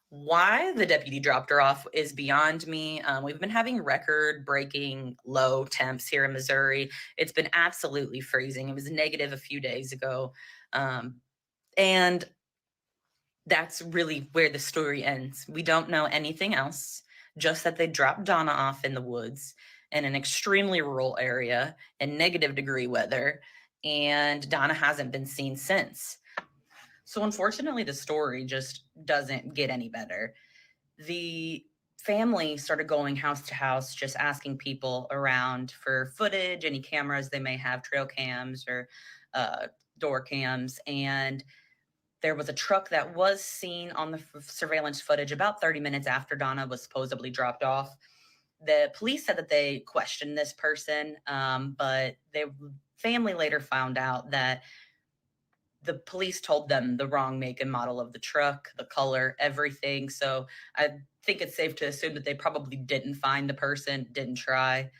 Why the deputy dropped her off is beyond me. We've been having record-breaking low temps here in Missouri. It's been absolutely freezing. It was negative a few days ago. And that's really where the story ends. We don't know anything else, just that they dropped Donna off in the woods in an extremely rural area in negative degree weather, and Donna hasn't been seen since. So unfortunately, the story just doesn't get any better. The family started going house to house, just asking people around for footage, any cameras they may have, trail cams or door cams, and there was a truck that was seen on the surveillance footage about 30 minutes after Donna was supposedly dropped off. The police said that they questioned this person, but the family later found out that the police told them the wrong make and model of the truck, the color, everything. So I think it's safe to assume that they probably didn't find the person, didn't try,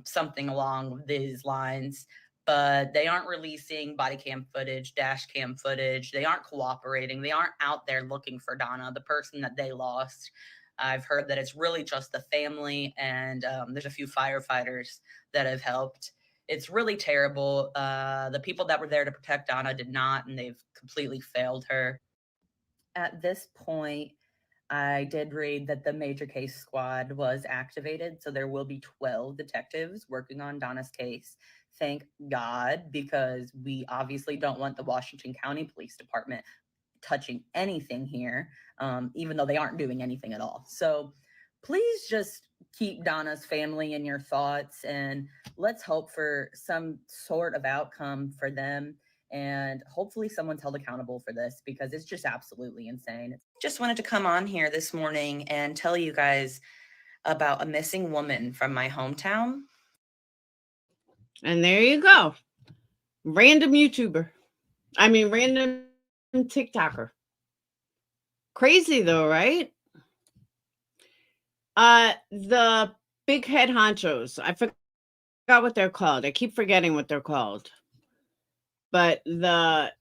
something along these lines. But they aren't releasing body cam footage, dash cam footage. They aren't cooperating. They aren't out there looking for Donna, the person that they lost. I've heard that it's really just the family, and there's a few firefighters that have helped. It's really terrible. The people that were there to protect Donna did not, and they've completely failed her. At this point, I did read that the major case squad was activated, so there will be 12 detectives working on Donna's case. Thank God, because we obviously don't want the Washington County Police Department touching anything here, even though they aren't doing anything at all. So please just keep Donna's family in your thoughts, and let's hope for some sort of outcome for them and hopefully someone's held accountable for this because it's just absolutely insane. Just wanted to come on here this morning and tell you guys about a missing woman from my hometown. And there you go. Random YouTuber. I mean, random TikToker. Crazy though, right? The big head honchos. I forgot what they're called. I keep forgetting what they're called. But the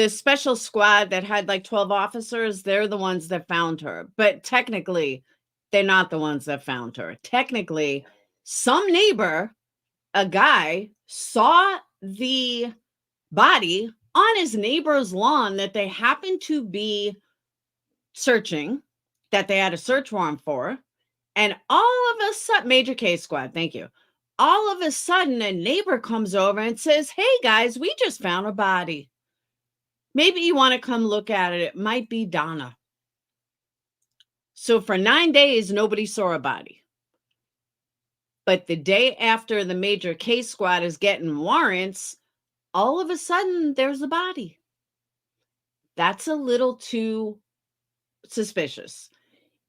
special squad that had like 12 officers, they're the ones that found her. But technically, they're not the ones that found her. Technically, some neighbor, a guy, saw the body on his neighbor's lawn that they happened to be searching, that they had a search warrant for. And all of a sudden, Major K Squad, thank you. All of a sudden, a neighbor comes over and says, hey guys, we just found a body. Maybe you want to come look at it. It might be Donna. So for 9 days, nobody saw a body. But the day after the Major K Squad is getting warrants, all of a sudden there's a body. That's a little too suspicious.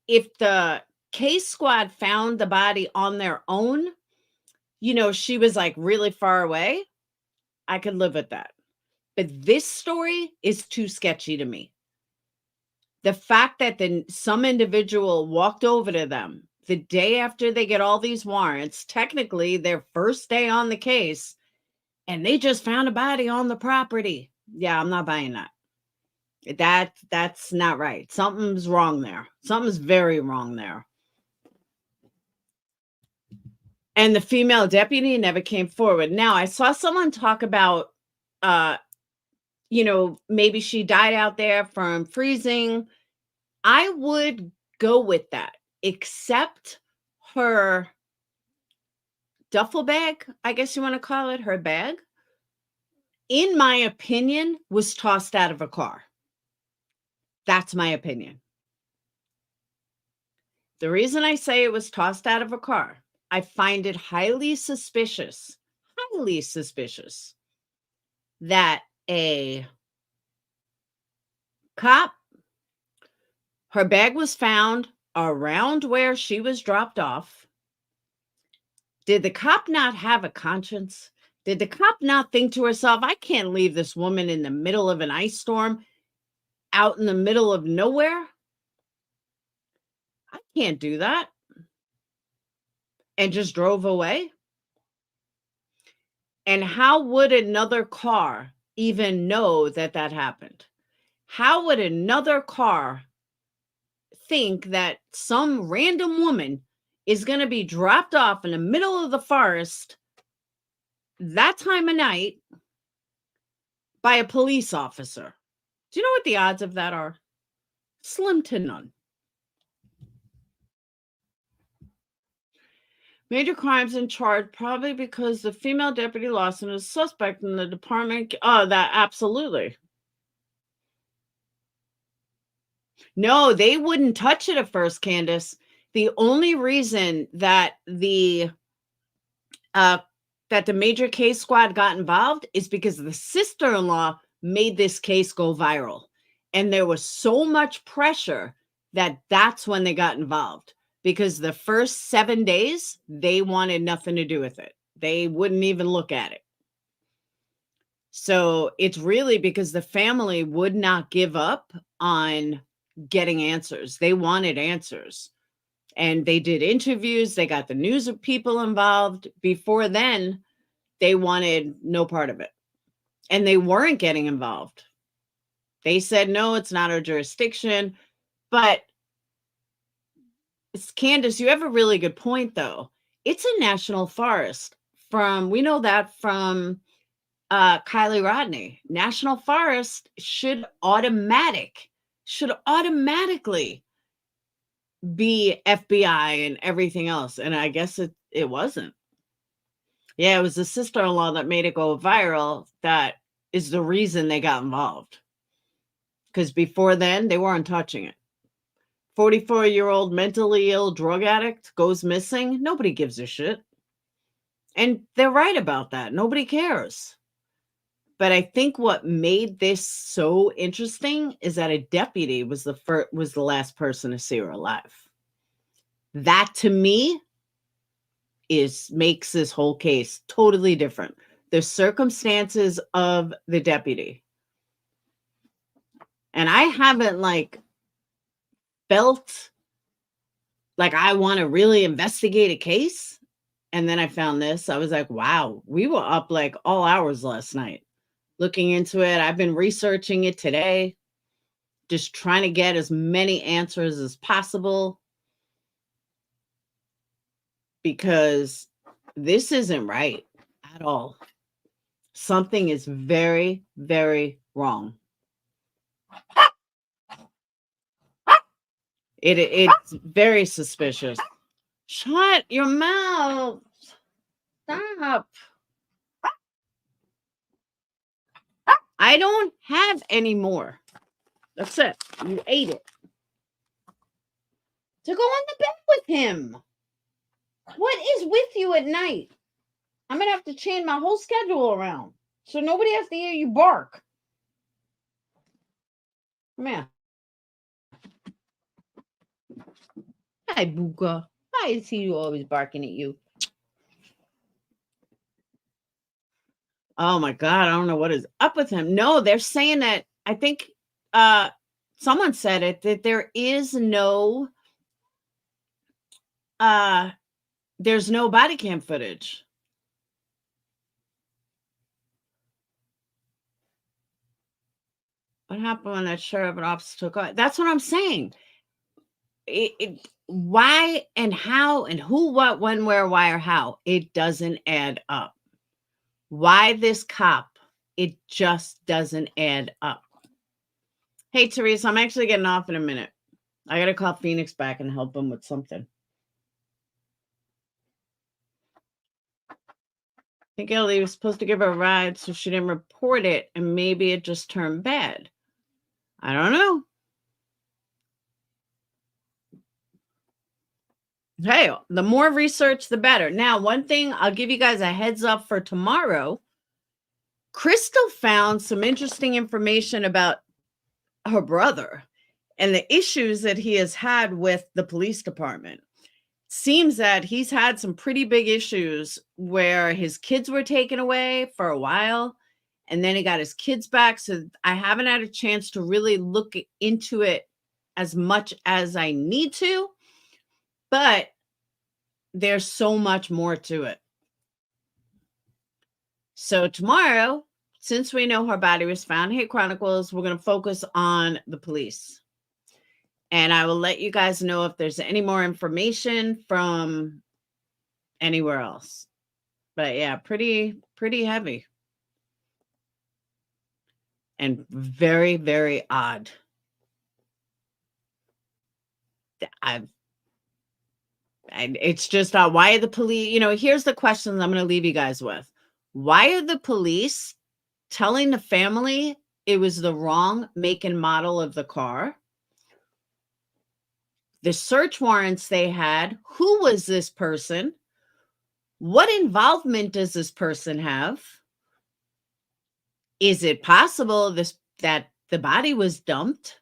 If the K Squad found the body on their own, you know, she was like really far away, I could live with that. But this story is too sketchy to me. The fact that some individual walked over to them the day after they get all these warrants, technically their first day on the case, and they just found a body on the property. Yeah, I'm not buying that. That's not right. Something's wrong there. Something's very wrong there. And the female deputy never came forward. Now, I saw someone talk about, you know, maybe she died out there from freezing. I would go with that, except her duffel bag, I guess you want to call it, her bag, in my opinion, was tossed out of a car. That's my opinion. The reason I say it was tossed out of a car, I find it highly suspicious that a cop, her bag was found around where she was dropped off. Did the cop not have a conscience? Did the cop not think to herself, I can't leave this woman in the middle of an ice storm out in the middle of nowhere? I can't do that. And just drove away? And how would another car even know that that happened? How would another car think that some random woman is going to be dropped off in the middle of the forest that time of night by a police officer? Do you know what the odds of that are? Slim to none. Major crimes in charge, probably because the female deputy Lawson is suspect in the department. Oh, that absolutely. No, they wouldn't touch it at first, Candace. The only reason that the Major K Squad got involved is because the sister-in-law made this case go viral. And there was so much pressure that that's when they got involved. Because the first 7 days, they wanted nothing to do with it. They wouldn't even look at it. So it's really because the family would not give up on getting answers. They wanted answers. And they did interviews. They got the news people involved. Before then, they wanted no part of it. And they weren't getting involved. They said, no, it's not our jurisdiction. But Candace, you have a really good point, though. It's a national forest. We know that from Kylie Rodney. National forest should automatically be FBI and everything else. And I guess it wasn't. Yeah, it was the sister-in-law that made it go viral. That is the reason they got involved. Because before then, they weren't touching it. 44-year-old mentally ill drug addict goes missing. Nobody gives a shit. And they're right about that. Nobody cares. But I think what made this so interesting is that a deputy was the last person to see her alive. That to me makes this whole case totally different. The circumstances of the deputy. And I haven't felt like I want to really investigate a case. And then I found this. I was like, wow, we were up all hours last night looking into it. I've been researching it today, just trying to get as many answers as possible, because this isn't right at all. Something is very, very wrong. It's very suspicious. Shut your mouth. Stop. I don't have any more. That's it. You ate it. To go on the bed with him. What is with you at night? I'm going to have to change my whole schedule around so nobody has to hear you bark. Come here. Hi, Buka. I see you always barking at you. Oh my God, I don't know what is up with him. No, they're saying that, I think someone said it, that there is no there's no body cam footage. What happened when that sheriff and officer took off? That's what I'm saying. Why and how and who, what, when, where, why, or how? It doesn't add up. Why this cop? It just doesn't add up. Hey, Teresa, I'm actually getting off in a minute. I got to call Phoenix back and help him with something. I think Ellie was supposed to give her a ride, so she didn't report it, and maybe it just turned bad. I don't know. Hey, the more research, the better. Now, one thing, I'll give you guys a heads up for tomorrow. Crystal found some interesting information about her brother and the issues that he has had with the police department. Seems that he's had some pretty big issues where his kids were taken away for a while, and then he got his kids back. So I haven't had a chance to really look into it as much as I need to, but there's so much more to it. So tomorrow, since we know her body was found, Hate Chronicles, we're going to focus on the police. And I will let you guys know if there's any more information from anywhere else. But yeah, pretty heavy. And very, very odd. It's just why are the police, here's the questions I'm going to leave you guys with. Why are the police telling the family it was the wrong make and model of the car? The search warrants they had, who was this person? What involvement does this person have? Is it possible that the body was dumped?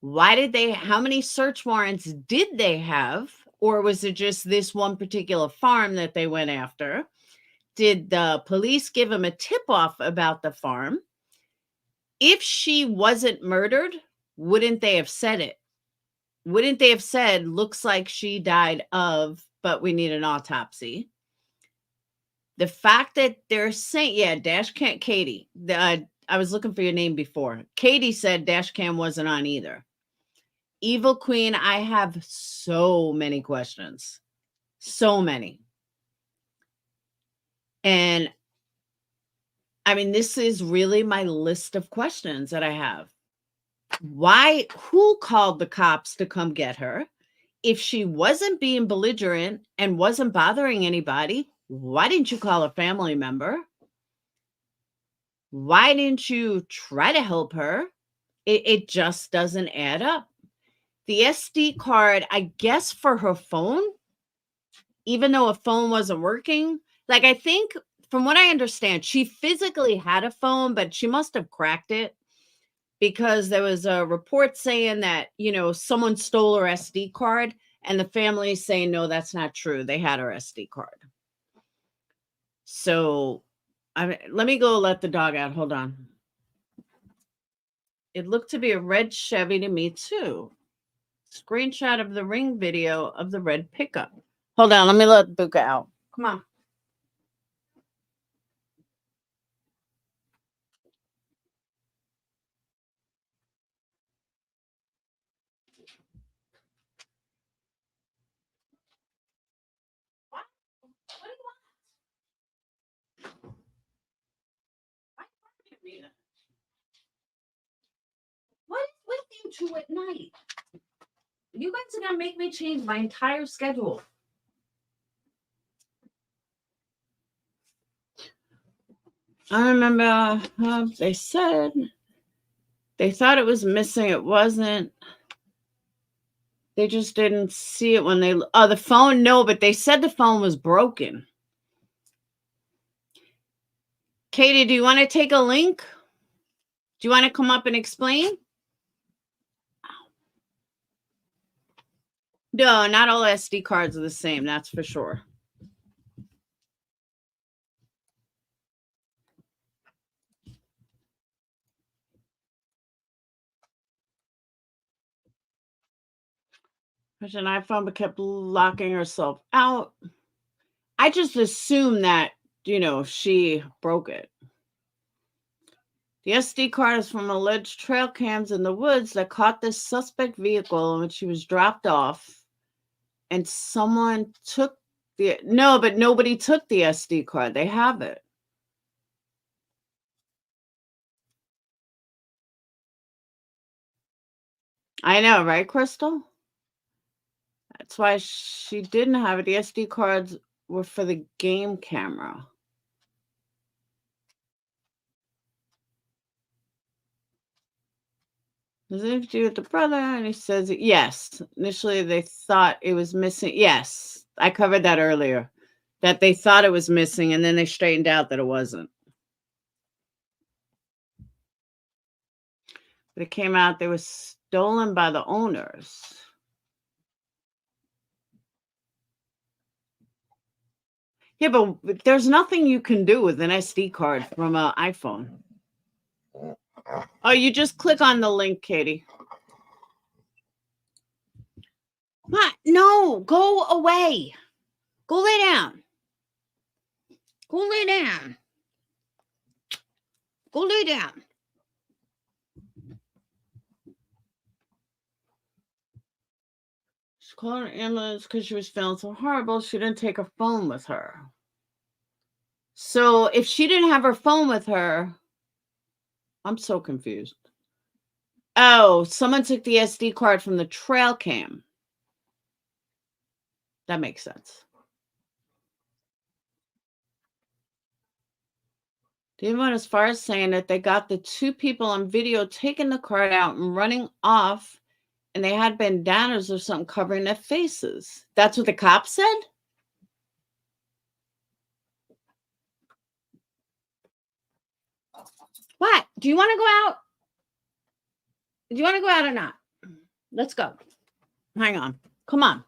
How many search warrants did they have? Or was it just this one particular farm that they went after? Did the police give them a tip-off about the farm? If she wasn't murdered, wouldn't they have said it? Wouldn't they have said, looks like she died of, but we need an autopsy? The fact that they're saying, dash cam, Katie, I was looking for your name before. Katie said dash cam wasn't on either. Evil Queen, I have so many questions. So many. And I mean, this is really my list of questions that I have. Who called the cops to come get her? If she wasn't being belligerent and wasn't bothering anybody, why didn't you call a family member? Why didn't you try to help her? It just doesn't add up. The SD card, I guess for her phone, even though a phone wasn't working, I think from what I understand, she physically had a phone, but she must have cracked it because there was a report saying that, someone stole her SD card, and the family is saying, no, that's not true. They had her SD card. So let me go let the dog out. Hold on. It looked to be a red Chevy to me too. Screenshot of the ring video of the red pickup. Hold on. Let me let Buka out. Come on. What do you want? Why can't you read it? What is with you two at night? You guys are gonna make me change my entire schedule. I remember they said they thought it was missing. It wasn't. They just didn't see it when they. Oh, the phone. No, but they said the phone was broken. Katie, do you want to take a link? Do you want to come up and explain? No, not all SD cards are the same. That's for sure. There's an iPhone, but kept locking herself out. I just assumed that, she broke it. The SD card is from alleged trail cams in the woods that caught this suspect vehicle in which she was dropped off. And someone took no, but nobody took the SD card. They have it. I know, right, Crystal? That's why she didn't have it. The SD cards were for the game camera. Does it have to do with the brother? And he says, yes. Initially, they thought it was missing. Yes, I covered that earlier. That they thought it was missing, and then they straightened out that it wasn't. But it came out they were stolen by the owners. Yeah, but there's nothing you can do with an SD card from an iPhone. Oh, you just click on the link, Katie. What? No, go away. Go lay down. Go lay down. Go lay down. She called an ambulance because she was feeling so horrible. She didn't take her phone with her. So if she didn't have her phone with her, I'm so confused. Oh, someone took the SD card from the trail cam. That makes sense. They went as far as saying that they got the two people on video taking the card out and running off, and they had bandanas or something covering their faces. That's what the cop said? What? Do you want to go out? Do you want to go out or not? Let's go. Hang on. Come on.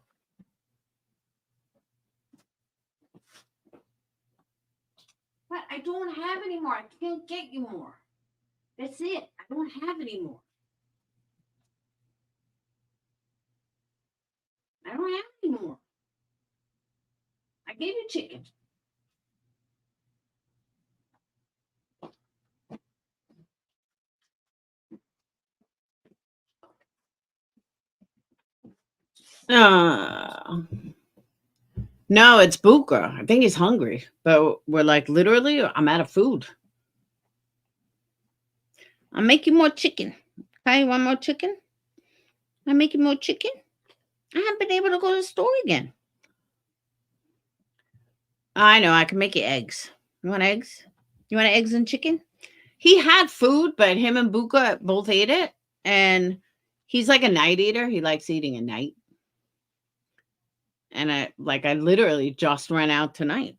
What? I don't have any more. I can't get you more. That's it. I don't have any more. I don't have any more. I gave you chicken. No, it's Buka. I think he's hungry, but we're like, literally, I'm out of food. I'll make you more chicken. Okay, you want more chicken? I'll make you more chicken. I haven't been able to go to the store again. I know, I can make you eggs. You want eggs? You want eggs and chicken? He had food, but him and Buka both ate it. And he's like a night eater. He likes eating at night. And I literally just ran out tonight.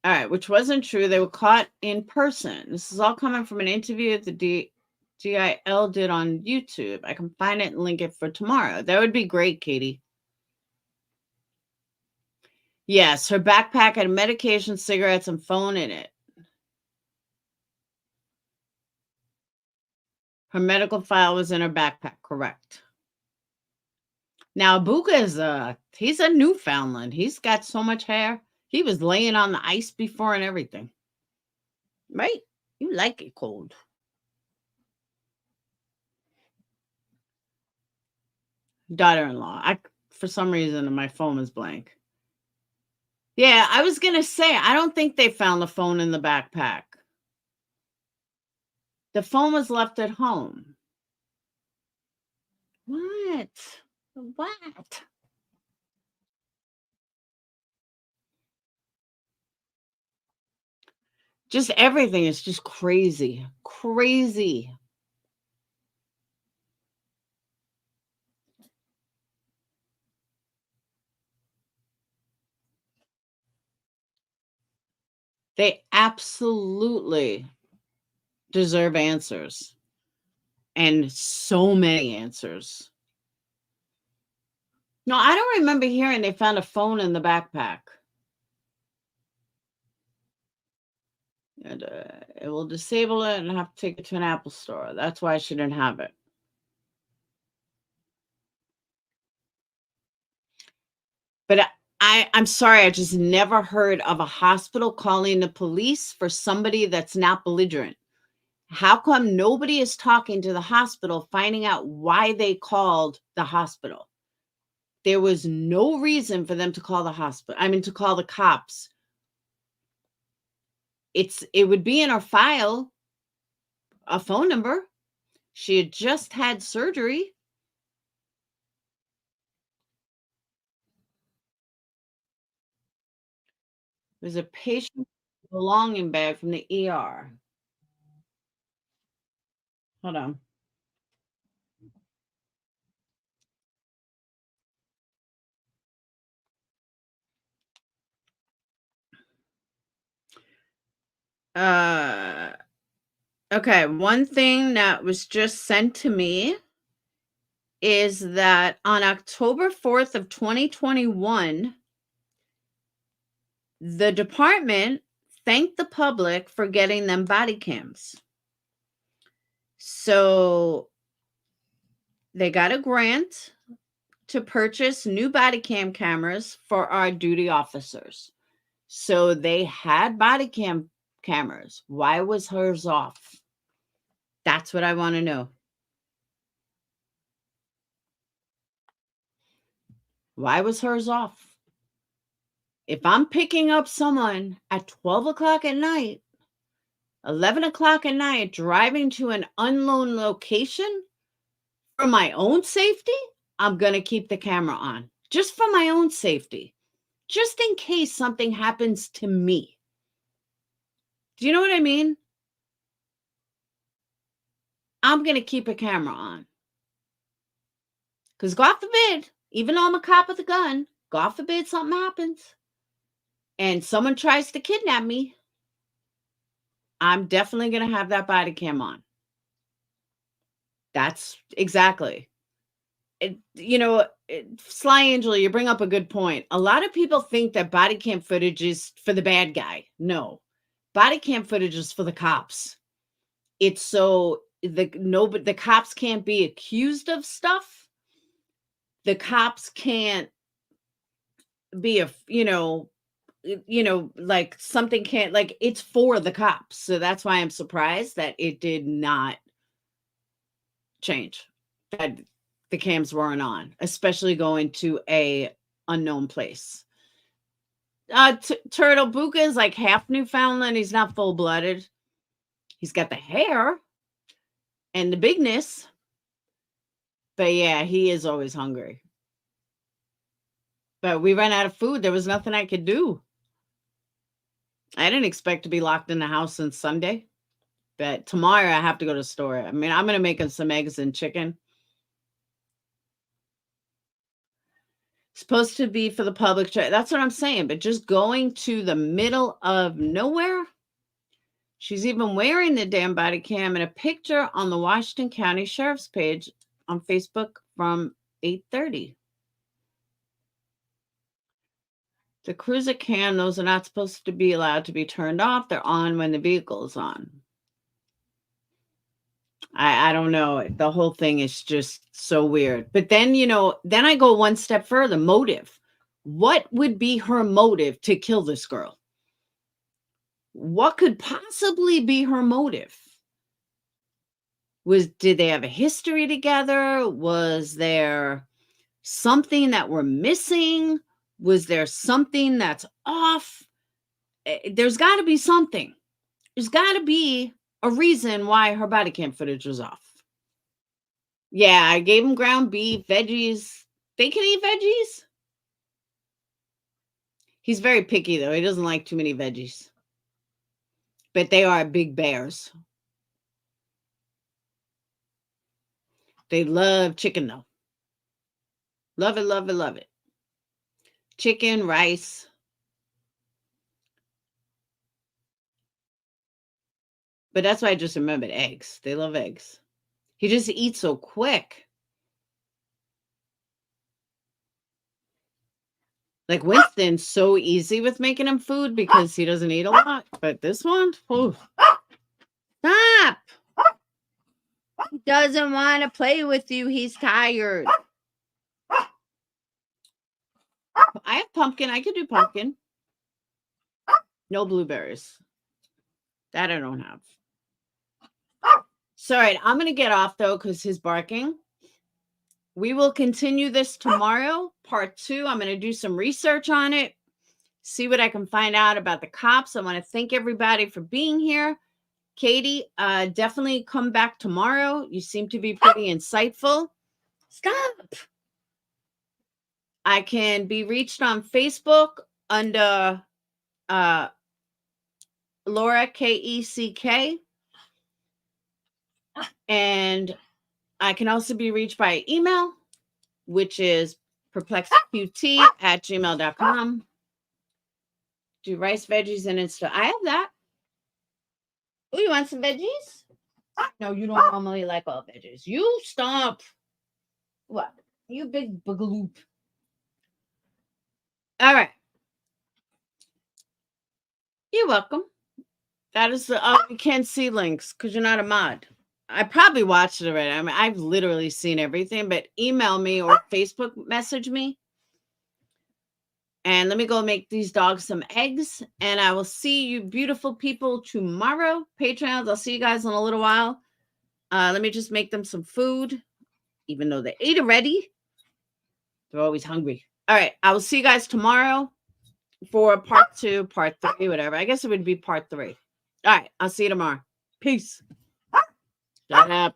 All right, which wasn't true. They were caught in person. This is all coming from an interview that the GIL did on YouTube. I can find it and link it for tomorrow. That would be great, Katie. Yes, her backpack had medication, cigarettes, and phone in it. Her medical file was in her backpack, correct. Now, Abuka is he's a Newfoundland. He's got so much hair. He was laying on the ice before and everything. Right? You like it cold. Daughter-in-law. For some reason, my phone is blank. Yeah, I was going to say, I don't think they found the phone in the backpack. The phone was left at home. What? What? Just everything is just crazy. Crazy. They absolutely deserve answers. And so many answers. No, I don't remember hearing they found a phone in the backpack. And it will disable it and have to take it to an Apple store. That's why she didn't have it. But I'm sorry, I just never heard of a hospital calling the police for somebody that's not belligerent. How come nobody is talking to the hospital, finding out why they called the hospital? There was no reason for them to call the hospital. I mean, to call the cops. It would be in our file, a phone number. She had just had surgery. There's a patient belonging bag from the ER. Hold on. Okay, one thing that was just sent to me is that on October 4th of 2021, the department thanked the public for getting them body cams. So they got a grant to purchase new body cam cameras for our duty officers. So they had body cam cameras. Why was hers off? That's what I want to know. Why was hers off? If I'm picking up someone at 12 o'clock at night, 11 o'clock at night, driving to an unknown location for my own safety, I'm going to keep the camera on just for my own safety, just in case something happens to me. Do you know what I mean? I'm going to keep a camera on. Because God forbid, even though I'm a cop with a gun, God forbid something happens and someone tries to kidnap me, I'm definitely going to have that body cam on. That's exactly. Sly Angel, you bring up a good point. A lot of people think that body cam footage is for the bad guy. No, body cam footage is for the cops. It's so the cops can't be accused of stuff. The cops can't be like something can't, like, it's for the cops. So that's why I'm surprised that it did not change, that the cams weren't on, especially going to a unknown place. Turtle Buka is like half Newfoundland. He's not full-blooded. He's got the hair and the bigness. But yeah, he is always hungry. But we ran out of food. There was nothing I could do. I didn't expect to be locked in the house since Sunday. But tomorrow I have to go to the store. I mean, I'm going to make him some eggs and chicken. supposed to be for the public. That's what I'm saying. But just going to the middle of nowhere. She's even wearing the damn body cam in a picture on the Washington County Sheriff's page on Facebook from 8:30. The cruiser cam, those are not supposed to be allowed to be turned off. They're on when the vehicle is on. I don't know. The whole thing is just so weird. But then, then I go one step further. Motive. What would be her motive to kill this girl? What could possibly be her motive? Did they have a history together? Was there something that we're missing? Was there something that's off? There's got to be something. There's got to be a reason why her body cam footage was off. Yeah, I gave him ground beef, veggies. They can eat veggies. He's very picky, though. He doesn't like too many veggies. But they are big bears. They love chicken, though. Love it, love it, love it. Chicken, rice. But that's why I just remembered eggs. They love eggs. He just eats so quick. Like Winston's so easy with making him food because he doesn't eat a lot. But this one, oh. Stop. He doesn't want to play with you. He's tired. I have pumpkin. I could do pumpkin. No blueberries. That I don't have. So, all right, I'm going to get off, though, because he's barking. We will continue this tomorrow, part 2. I'm going to do some research on it, see what I can find out about the cops. I want to thank everybody for being here. Katie, definitely come back tomorrow. You seem to be pretty insightful. Stop. I can be reached on Facebook under Laura Keck. And I can also be reached by email, which is perplexedqt@gmail.com. Do rice, veggies, and Insta. I have that. Oh, you want some veggies? No, you don't normally like all veggies. You stop. What? You big boogaloo. All right. You're welcome. That is the you can't see links because you're not a mod. I probably watched it already. I mean, I've literally seen everything, but email me or Facebook message me. And let me go make these dogs some eggs. And I will see you beautiful people tomorrow. Patreons, I'll see you guys in a little while. Let me just make them some food. Even though they ate already. They're always hungry. All right. I will see you guys tomorrow for part 2, part 3, whatever. I guess it would be part 3. All right. I'll see you tomorrow. Peace. Shut up.